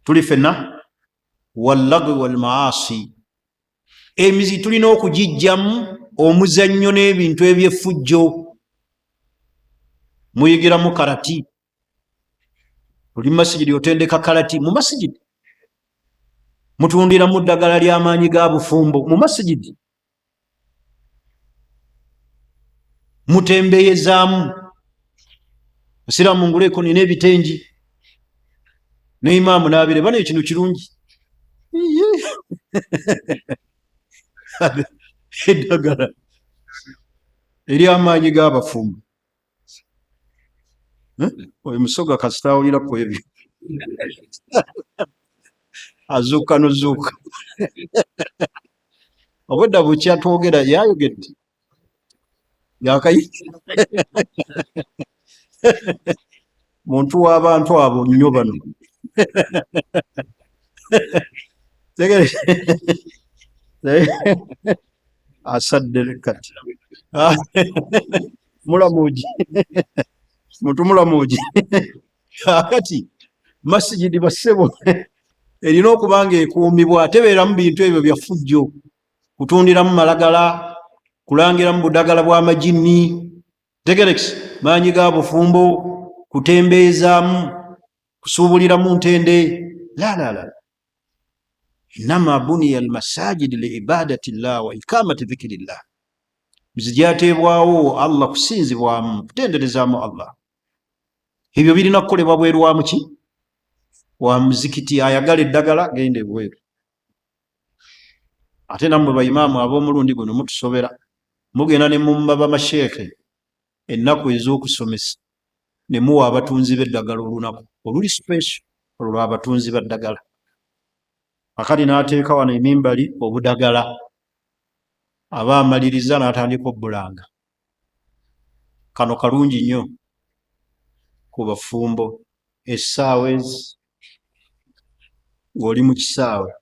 A: Tuli fenna wallagwi wal maasi, emizikiti tulina okugijjamu omuzannyo n'ebintu eby'effujjo. Muyigiramu karati, oli masjidi otendeka karati mu masjidi. Mutundiramu ddagala ly'amaanyi ga bufumbo mu masjidi. Mutembeyezaamu Musiraamu nguleko nina ebitengi ne imaamu n'abire bano ekintu kirungi. Eddagala ery'amaanyi g'abafumbo. Oyo musoga kasita awulira ku ebyo azuuka n'ozuuka. Obwedda bukya twogera yayogedde yakayi muntu w'abantu abo nnyo bano. Asadde kati mulamuugi muntu mulamuugi. Kati masjidi bassebo erina okuba nga ekuumibwa, tebeeramu bintu ebyo bya ffujjo, kutundiramu malagala, kulangiramu budagala bw'amajinni, tegerekisi maanyi ga bufumbo, kutembeezaamu, kusuubuliramu ntende. La innama buniya almasajidi liibadati llah wa ikamati dhikirillah. Gyateebwawo Allah kusinzibwamu, kutenderezaamu Allah. Ebyo birina kukolebwa bweru wa muki? Wa muzikiti. Ayagala eddagala gende bweru. Ate nammwe bayimaamu ab'omulundi guno mutusobera, mugenda ne mumba bamasheekhe ennaku ez'okusomesa ne muwa abatunzi b'eddagala olunaku oluli special olwo abatunzi b'eddagala. Akali n'ateeka wano emimbali obudagala, aba amaliriza n'atandika obbulanga. Kano kalungi nnyo ku bafumbo. Essaawa ezi ng'oli mu kisaawe,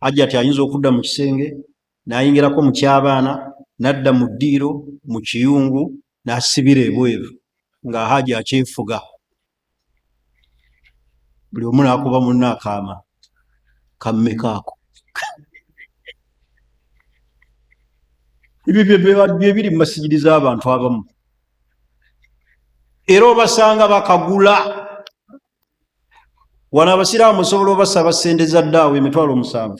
A: ajja ti ayinza okudda mu kisenge n'ayingirako mu ky'abaana n'adda mu ddiiro mu kiyungu n'asibira ebweru nga haji akyefuga. Buli omu n'akuba munne akaama kammekaako. Ebyo bye biri mu masijidi z'abantu abamu. Era obasanga bakagula. Wano abasiraamu osobola obasaba ssente za ddaawe $7,000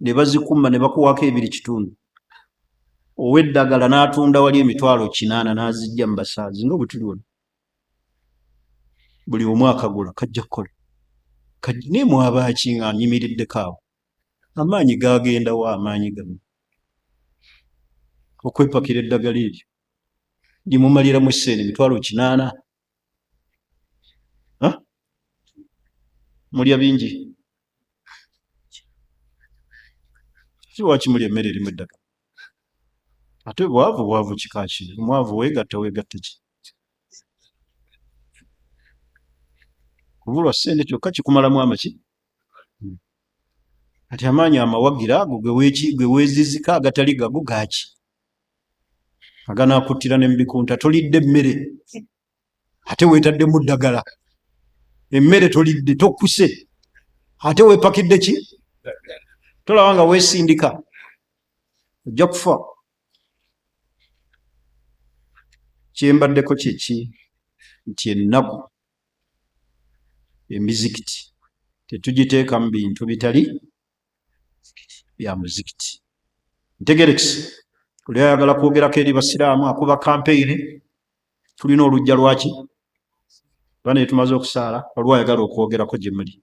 A: ne bazikuma ne bakuwako 2.5. Ow'eddagala n'atunda wali $8,000 n'azijja mu basaazi nga bwe tuli wano. Buli omu akagula kajja kukola. Naye mwabaki nga anyimiriddeko awo? Amaanyi gagenda wa? Amaanyi gano okwepakira eddagala eryo limumaliramu essente $8,000. Mulya bingi. Kiwaki mulya emmere erimu eddagala? Ate bwavu kika ki? Omwavu weegatta ki? kubulwa ssente kyokka kikumalamu amaki ati amaanyi amawagira ago gwe weezizika agatali gago gaaki aganakuttira ne mubikunta. Tolidde emmere ate weetaddemu ddagala, emmere tolidde tokkuse ate weepakidde ki, tolaba nga weesindika ojja kufa. Kyembaddeko kyeki nti ennaku emizikiti tetugiteekamu bintu bitali bya muzikiti. Ntegerekese oli ayagala kwogerako eri basiraamu akuba kampeyini, tulina olujja lwaki bane tumaze okusaala, waliwo ayagala okwogerako gye muli.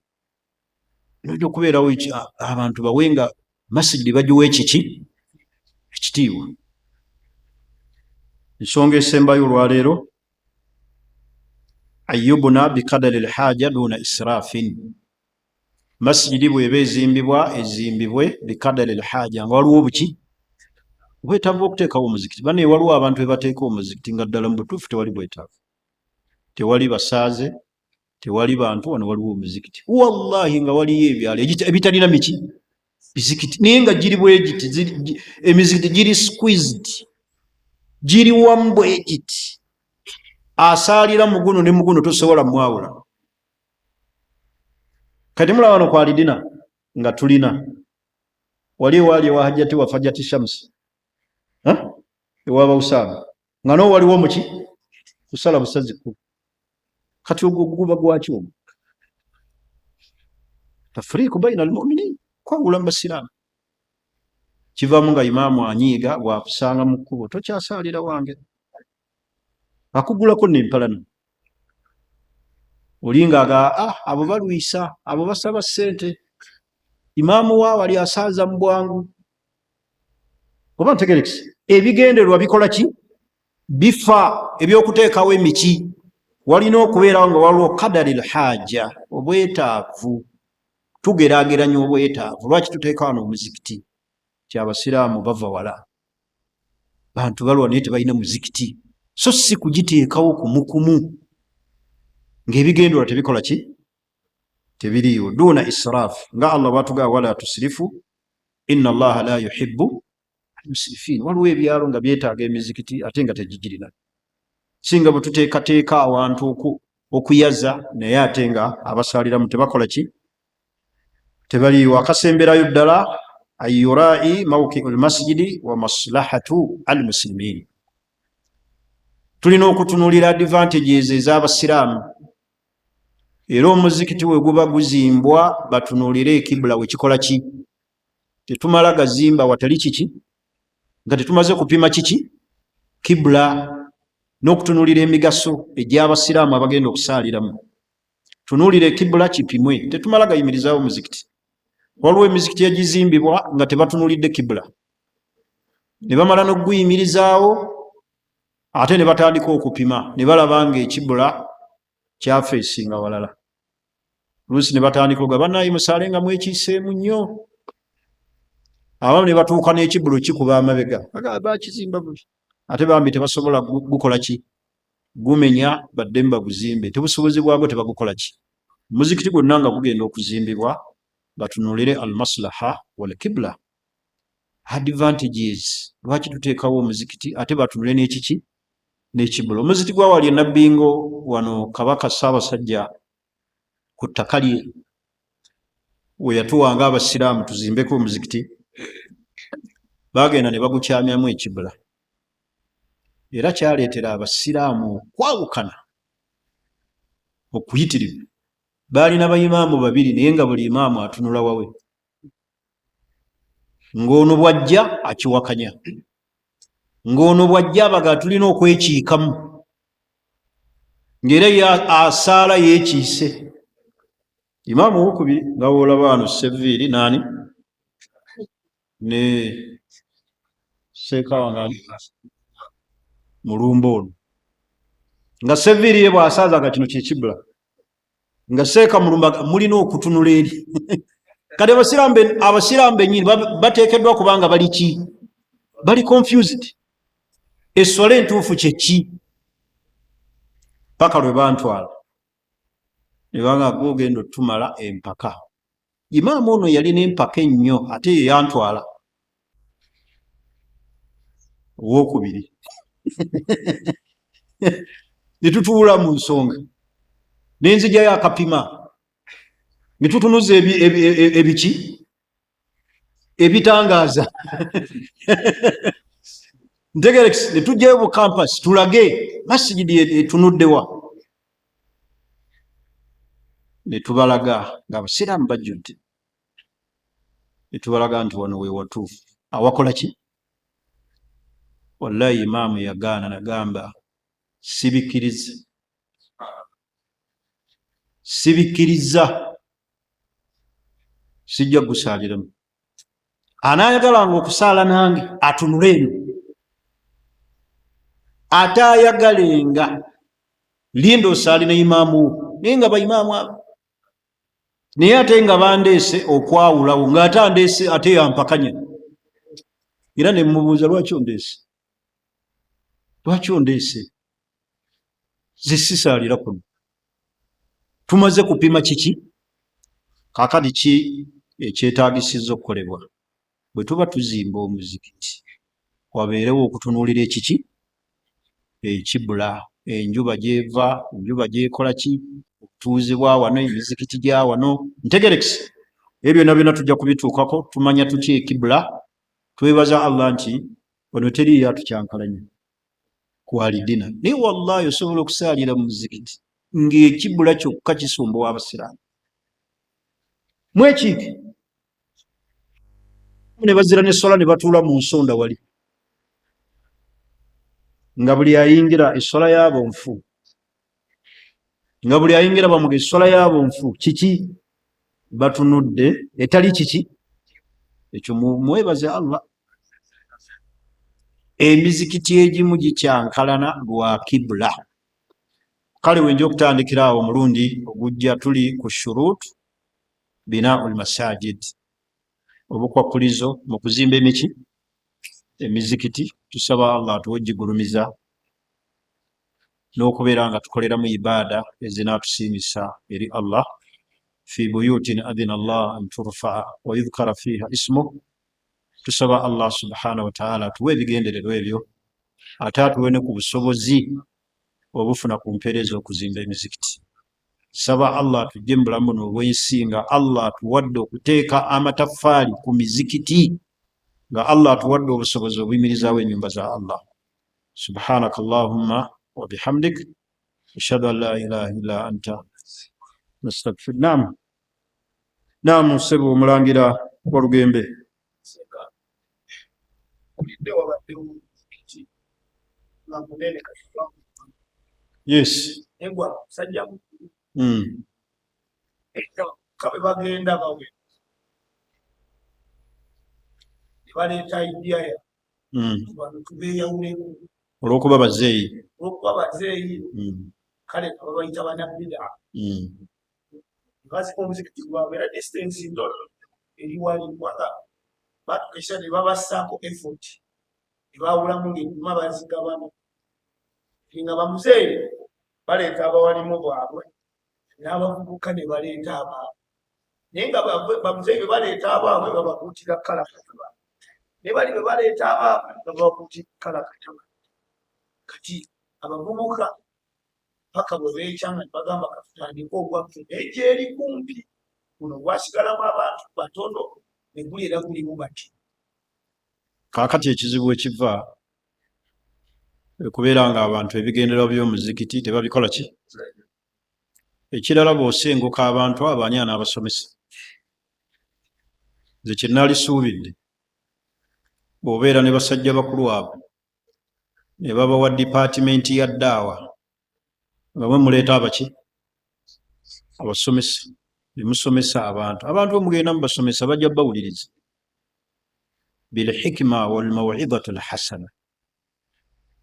A: Nojja okubeerawo abantu bawenga masjidi bagiwa ekiki ekitiibwa. Ensonga esembayo olwaleero ayubuna bikadari lhaja duna israfin. Masjidi bweba ezimbibwe bikadari lhaja nga waliwo buki bwetaavu okuteekawo omuzikiti. Bane waliwo abantu bebateeka omuzikiti nga ddala mu butuufu tewali bwetaavu, tewali basaaze, tewali bantu, wano waliwo omuzikiti. Wallahi nga waliyo ebyalo ebitalina miki bizikiti, naye nga giri bwegiti, emizikiti giri squeezed, giri wamu bwegiti, asaalira muguno ne muguno tosobola mwawula. Kati mulaba wano kwa Lidina nga tulina wali ewaali ewa hajjati wa fajjati shamsi ewaba Usaama nga no waliwo muki kusala busazi ku. Kati ogwo guba gwaki ogwo? Tafriiku baina almu'minin, kwawula mu basiraamu. Kivaamu nga imaamu anyiiga bwakusanga mu kkubo tokyasaalira wange, akugulako nempalana. Olinga abo balwisa, abo basaba ssente, imaamu waawali asaaza mu bwangu. Oba ntegerekese, ebigendererwa bikola ki? Bifa ebyokuteekawo emiki. Walina okubeerawo nga waliwo kadari lhaja, obwetaavu. Tugeraageranya obwetaavu. Lwaki tuteeka wano omuzikiti? Kyabasiraamu bava wala, bantu balwa naye tebalina muzikiti, so si kugiteekawo kumukumu ng'ebigendererwa tebikola ki? Tebiriiwo. Duna israfu, nga Allah bwatugamba wala tusrifu inna Allaha la yuhibbu almusrifin. Waliwo ebyalo nga byetaaga emizikiti ate nga tegigirina. Singa bwe tuteekateeka awantu okuyaza naye ate nga abasaaliramu tebakola ki? Tebaliiwo. Akasemberayo ddala ayurai mawki'u almasjidi wa maslahatu almuslimin. Tulina okutunuulira advantages ez'abasiraamu, era omuzikiti we guba guzimbwa batunuulire ekibula we kikola ki? Tetumala gazimba watali kiki nga tetumaze kupima kiki kibula, n'okutunuulira emigaso egy'abasiraamu abagenda okusaaliramu. Tunuulire ekibula kipimwe, tetumala gayimirizaawo omuzikiti. Waliwo emizikiti egizimbibwa nga tebatunuulidde kibula, ne bamala n'okuguyimirizaawo ate ne batandika okupima ne balaba nga ekibula kyafeesinga walala. Oluusi ne batandika oga bannaayi musaale nga mwekiiseemu nnyo. Abamu ne batuuka n'ekibula kikuba amabega, bakizimba bubi, ate bambi tebasobola gukola ki? Gumenya baddemu baguzimbe, tebusobozi bwagwo tebagukola ki? Omuzikiti gwonna nga gugenda okuzimbibwa batunuulire almaslaha wal kibla. Advantages, lwaki tuteekawo omuzikiti ate batunuulire n'ekiki? N'ekibula. Omuzikiti gwa wali Nabbingo wano Kabaka Ssaabasajja ku ttaka lye we yatuwanga abasiraamu tuzimbeko omuzikiti, bagenda ne bagukyamyamu ekibula, era kyaleetera abasiraamu okwawukana okuyitirivu. Baalina bayimaamu babiri naye nga buli imaamu atunula wawe, ng'ono bw'ajja akiwakanya, ng'ono bw'ajja abaga tulina okwekiikamu, ng'era asaala yeekiise. Imaamu owokubiri nga woolaba wano Seviiri naani ne Seekawa ng'ani Mulumba ono, nga Seviiri ye bw'asaaza nga kino kyekibula, nga Seeka Mulumba mulina okutunula eri. Kati abasiraamu bennyini bateekeddwa kubanga bali ki? Bali confused. Esswala entuufu kye ki? Paka lwe bantwala ne banga gogenda otumala empaka. Imaamu ono yalina empaka ennyo ate ye yantwala owokubiri ne tutuula mu nsonga ne nzijayo akapima ne tutunuza ebiki ebitangaaza ntegerekisi ne tujjayo bu campus tulage masijidi etunuddewa ne tubalaga ng'abasiraamu bajjudde ne tubalaga nti wano we watuufu awakola ki. Wallahi imaamu yagaana nagamba sibikkiriza sijja gusaaliramu. Anaayagalanga okusaala nange atunule eno, ate ayagalenga linda osaali ne imaamu naye nga baimaamu abo naye ate nga bandeese okwawulawo ng'ate andeese ate yampakanya era ne mmubuuza lwaki ondeese ze sisaalira kuno tumaze kupima kiki kaakati ki ekyetaagisizza okukolebwa. Bwe tuba tuzimba omuzikiti wabeerewo okutunuulira ekiki ekibula enjuba gyeva enjuba gyekola ki okutuuzibwa wano emizikiti gya wano ntegerekisi ebyo byonna tujja kubituukako tumanya tutya ekibula. Twebaza Allah nti wano teriyo atukyankalanya kwalidina naye wallahi osobola okusaalira mu muzikiti ng'ekibula kyokka kisumbuwa abasiraamu mwekiike ne bazira n'essola ne batuula mu nsonda wali nga buli ayingira essola yaabo nfu nga buli ayingira bamuga essola yaabo nfu kiki batunudde etali kiki ekyo mwebaze Allah. Emizikiti egimu gikyankalana lwa kibula. Kale wenja okutandikira awo omulundi ogujja tuli ku shurut binaul masajid obukwakkulizo mu kuzimba emizikiti. Tusaba Allah atuwejjigulumiza n'okubeera nga tukoleramu ibaada ezinaatusiimisa eri Allah fi buyutin adhina Allah an turfa wa yudhkara fiha ismuh. Tusaba Allah subhanahu wa ta'ala atuwe ebigendererwa ebyo ate atuwe ne ku busobozi obufuna ku mpeereza okuzimba emizikiti. Saba Allah atujje mu bulamu buno obw'ensi nga Allah atuwadde okuteeka amataffaali ku mizikiti nga Allah atuwadde obusobozi obuyimirizaawo ennyumba za Allah. Subhanaka Allahumma wa bihamdik ashhadu an la ilaha illa anta nastaghfiruka. Naam Ssebo Omulangira Walugembe. Yes.
B: Kabe bagenda bawe baleeta idea ya abantu tubeyawuleku
A: olw'okuba bazeeyi
B: kale ababayita banabbira bazika omuzikiti gwabwe era distance ndono eriwaliwaga batukesha ne babassaako effort ne bawulamu ng'enyuma bazigabana nga bamuzeeyi baleeta abawalimu bwabwe n'abavubuka ne baleeta abaabwe naye nga bamuzeeyi be baleeta abaabwe babakuutira kala kataba ne bali be baleeta abaabwe babakuutira kala kataba. Kati abavubuka paka bwe beekyanga ne bagamba katutandika ogwaffe ejja eri kumpi guno gwasigalamu abantu batono ne guli era gulimu bati.
A: Kaakati ekizibu ekiva kubeera nga abantu ebigendererwa by'omuzikiti tebabikola ki. Ekirala bw'osenguka abantu abo ani anaabasomesa. Nze kye nnaali suubidde bw'obeera ne basajja bakulu abo ne babawa dipaatimenti ya ddaawa nga mwe muleeta abaki abasomesa ne musomesa abantu omugenda mubasomesa bajja bawuliriza bilhikima walmawidatu lhasana.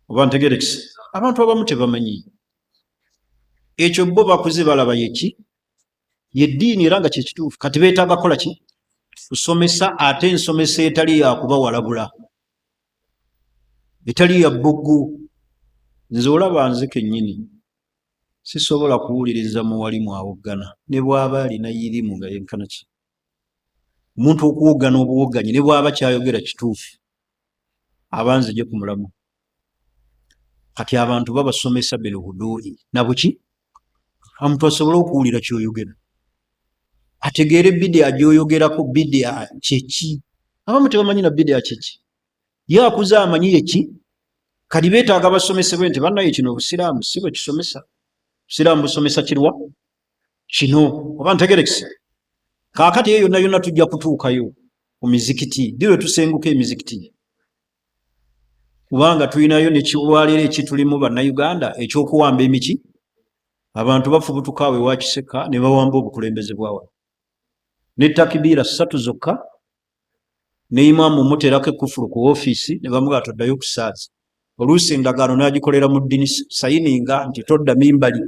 A: Oba ntegerekisa abantu abamu tebamanyi ekyo bo bakuze balaba yeki yeddiini era nga kyekituufu kati beetaaga kola ki kusomesa ate ensomesa etali yakubawalabula etali ya bbuggu. Nze olaba nze kennyini sisobola kuwuliriza muwalimu awoggana ne bw'aba alina irimu nga yenkana ki omuntu okuwoggana obuwogganyi ne bw'aba kyayogera kituufu abanzije ku mulamu kati abantu babasomesa bilhudui nabuki omuntu asobole okuwulira kyoyogera ategeere bidia gyoyogerako bidia kyeki abamu tebamanyi na bidia kyeki ye akuze amanyi yeki kati beetaaga basomesebwe nti bannaye kino obusiraamu si bwe kisomesa obusiraamu busomesa kirwa kino oba ntegerekise kaakati eyo yonna yonna tujja kutuukayo ku mizikiti dirwe tusenguka emizikiti kubanga tulinayo nekiwaliro ekitulimu bannayuganda ekyokuwamba emiki abantu bafubutukaawe wakiseka ne bawamba obukulembeze bwawe ne takibiira 3 zokka ne imaamu muterako ekufuru ku ofiisi ne bamugaa toddayo kusaazi oluusi endagaano n'agikolera mu ddini sayininga nti todda mimbali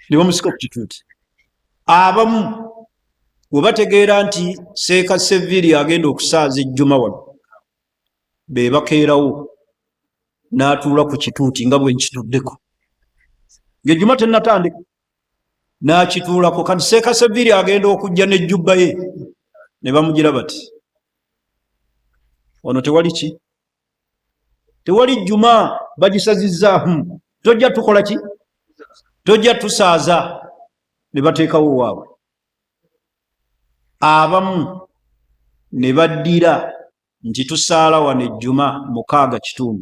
A: ne bamusika ku kituuti abamu bwe bategeera nti seeka seviri agenda okusaaza ejjuma wano be bakeerawo n'atuula ku kituuti nga bwe nkituddeko ng'ejjuma tennatandika n'akituulako kati seeka seviri agenda okujja n'ejjubba ye ne bamugira bati ono tewali ki tewali jjuma bagisazizzaamu tojja tukola ki tojja tusaaza ne bateekawo waabwe abamu ne baddira nti tusaala wano ejjuma 6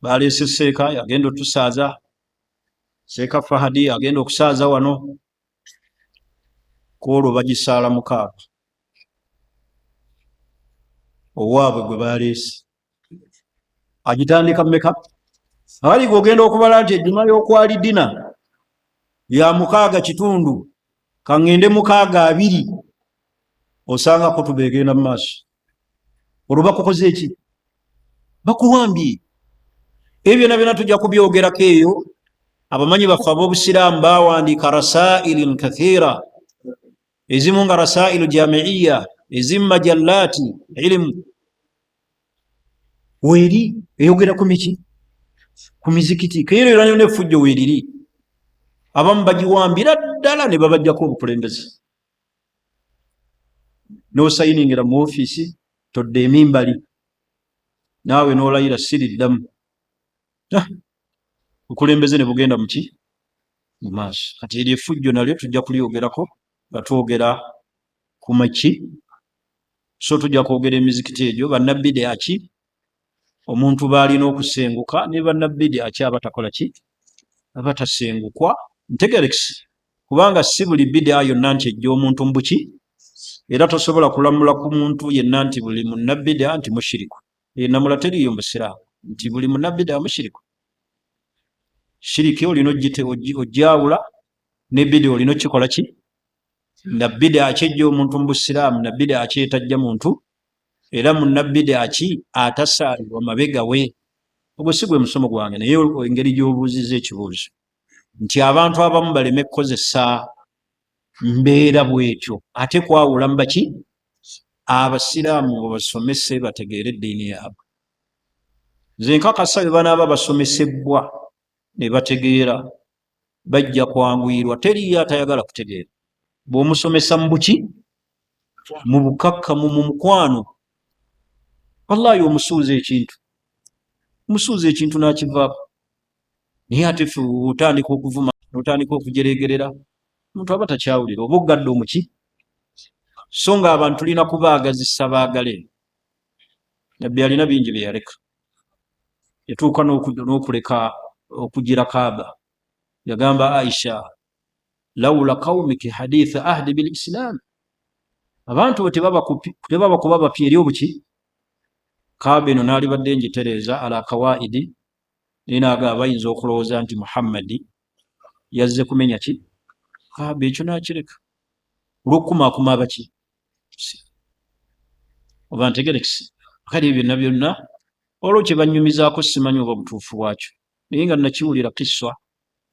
A: baleese seeka yagenda otusaaza seeka Fahadi agenda okusaaza wano kwolwo bagisaala 6 owaabwe gwe baleese agitandika mmeka ali gogenda okubala nti ejjuma y'okwali dina ya 6 kaŋŋende 2 osangako tubegenda mu maaso olwo bakukoze eki bakuwambye ebyo byonna byonna tujja kubyogerako eyo abamanyi baffe ab'obusiraamu bawandiika rasailin kathiira ezimu nga rasailu jamiiya ezimu majallaati ilimu weeri eyogera ku miki ku mizikiti keyeroerano n'effujjo weeriri abamu bagiwambira ddala ne babajjako obukulembeze n'osayiningira mu ofiisi todde emimbali naawe n'olayira siriddamu obukulembeze ne bugenda muki mu maaso kati eryo effujjo nalyo tujja kulyogerako nga twogera ku maki so tujja kwogera emizikiti egyo bannabbiidi aki omuntu baalina okusenguka ne bannabbiidi aki abatakola ki abatasengukwa ntegerekisi kubanga si buli bidia yonna nti ejja omuntu mbuki era tosobola kulamula ku muntu yenna nti buli munnabidia nti mushiriku enamula teriyo musiraamu nti buli munnabidia mushiriku shiriki olina ojjawula ne bidia olina okikola ki nabidia akyejja omuntu mu busiraamu nabidia akyetajja muntu era munnabidia ki atasaalibwa mabega we ogwo si gwe musomo gwange naye engeri gy'obuuziza ekibuuzo nti abantu abamu baleme kukozesa mbeera bwetyo ate kwawula mu baki abasiraamu basomese bategeere eddiini yaabwe nze nkakasa bwe banaaba basomesebwa ne bategeera bajja kwanguyirwa teriyo atayagala kutegeera bw'omusomesa mu buki mu bukakkamu mu mukwano wallahi omusuuza ekintu n'akivaako naye ate fe otandika okuvuma otandika okujeregerera omuntu aba takyawulira oba oggadde omuki so nga abantu tulina kubaagazisa baagale nabbi alina bingi bye yaleka yatuuka n'okuleka okugira kaaba yagamba Aisha lawula qaumiki haditha ahdi bil islam abantu bwe tebaba kuba bapya eri obuki kaaba eno n'alibadde njitereeza ala kawaidi naye naagamba bayinza okulowooza nti Muhammadi yazze kumenya ki kaaba ekyo n'akireka olw'okukumaakuma abaki oba ntegerekisi kale ebyo byonna byonna olwo kye bannyumizaako simanyi oba butuufu bwakyo naye nga nakiwulira kisswa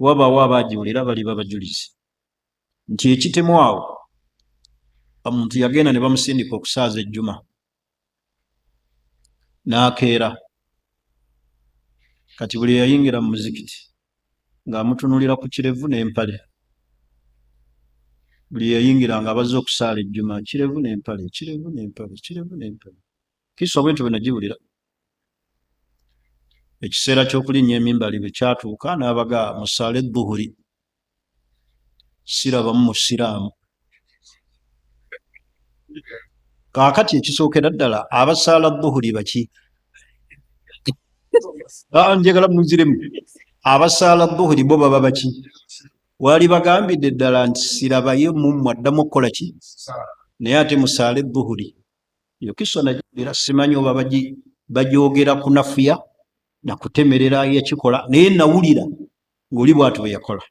A: wabaawo abaagiwulira bali babajulizi nti ekitemu awo omuntu yagenda ne bamusindika okusaaza ejjuma n'akeera kati buli yayingira mu muzikiti ng'amutunulira ku kirevu n'empale, buli yayingira nga bazze okusaala ejjuma kirevu n'empale, kirevu n'empale, kirevu n'empale. Kisa bwentyo bwe nagiwulira. Ekiseera ky'okulinnya emimbali bwe kyatuuka n'abaga musaale dhuhuri, sirabamu musiraamu. Kaakati ekisookera ddala abasaala dhuhuri baki? Njagala munziremu. Abasaala dhuhuri bo baba baki? Wali bagambidde ddala nti sirabayo mummwe addamu okukola ki? Naye ate musaale dhuhuri. Yo kisa nagiwulira, simanyi oba bagyogera kunafuya na kutemerera yakikola, naye nawulira ng'oli bw'atyo bwe yakola.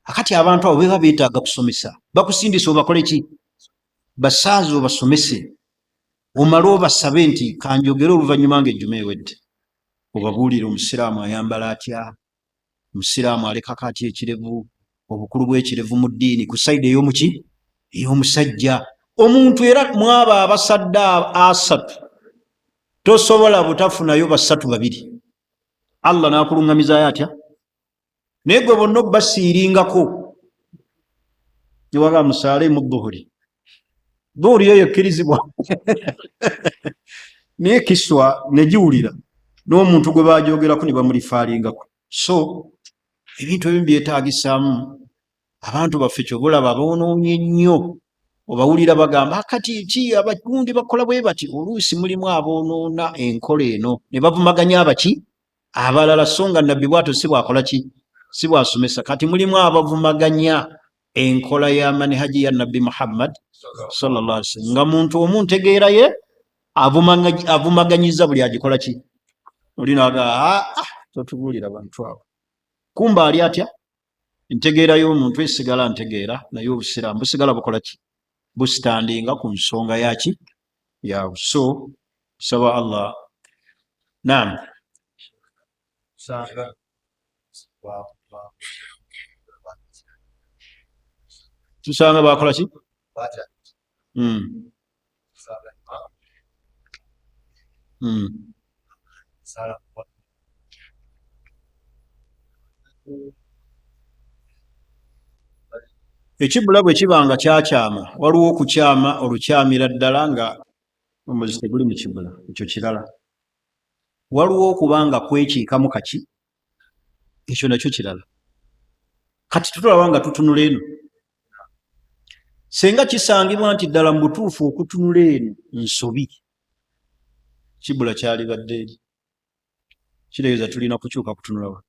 A: Akati abantu abo beba beetaaga kusomesa, bakusindisa obakole ki? Basaazi obasomese, omale obasabe nti kanjogere oluvannyuma ng'ejjuma ewedde. Obabuulire omusiraamu ayambala atya, omusiraamu alekako atya ekirevu, obukulu bw'ekirevu mu ddiini ku sayidi ey'omuki? Ey'omusajja. Omuntu era mwaba abasadde asatu tosobola butafunayo basatu babiri. Allah n'akuluŋŋamizaayo atya? Naye gwe bonna obbasiiringako newaga musaale mu dhuhuri. Dhuhuri eyo ekkirizibwa. Naye kiswa ne giwulira n'omuntu gwe baajogerako ne bamulifaalingako. So ebintu ebimu byetaagisaamu abantu baffe kyobulaba boonoonye nnyo. Obawulira bagamba akati ki abagundi bakola bwe bati, oluusi mulimu aboonoona enkola eno ne bavumaganya abaki? Abalala. So nga nabbi bw'atyo si bwakola ki? Si bwasomesa. Kati mulimu abavumaganya enkola ya manhaji ya nabbi Muhammad sallallahu alaihi wasallam, nga muntu omuntegeera ye avumaganyiza buli agikola ki? Oli naga totubuulira bantu abo. Kumba ali atya? Entegeera y'omuntu esigala ntegeera, naye obusiraamu busigala bukola ki? Busitandinga ku nsonga yaki? Yaabwe. So saba Allah. Naam. Tusanga bakola ki? Ekibula bwe kibanga kyakyama, waliwo okukyama olukyamira ddala nga omuzi teguli mu kibula, ekyo kirala. Waliwo okubanga kwekiikamu kaki, ekyo nakyo kirala. Kati tutulaba nga tutunula eno. Senga kisangibwa nti ddala mu butuufu okutunula eno nsobi, kibula kyalibadde eri. Kireeza tulina kukyuka kutunulawa.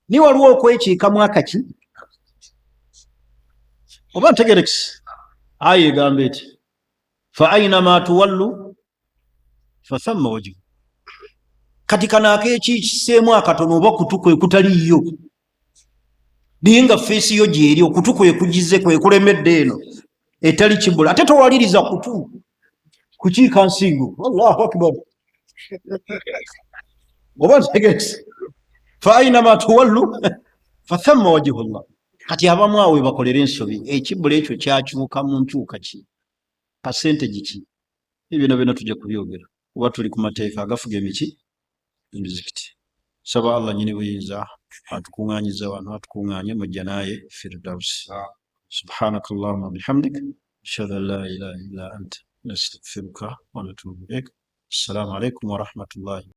A: Ni waliwo okwekiikamu akaki? Oba ntegerekisi? Aya egamba eti fa aynama tuwallu fa thamma wajhu. Kati kano akeekiikiseemu akatono oba kutu kwe kutaliiyo, naye nga feesi yo gyeri, okutu kwe kugize kwe kulemedde eno etali kibula. Ate towaliriza kutu kukiika nsingo. Allahu akbar. Oba ntegerekisi? Fa aynama tuwallu fa thamma wajhu Allah. Kati abamu awo bakolera ensobi, ekibula ekyo kyakyuka mu nkyuka ki? Percentage ki? Ebyo byonna tujja kubyogera kuba tuli ku mateeka agafuga emiki? Emizikiti. Saba Allah nyini buyinza atukuŋŋaanyiza wano, atukuŋŋaanye mu jjanaaye Firdausi. Subhanakallahumma bihamdik ashhadu an la ilaha illa anta nastaghfiruka wa natubu ilaik. Assalamu alaikum wa rahmatullahi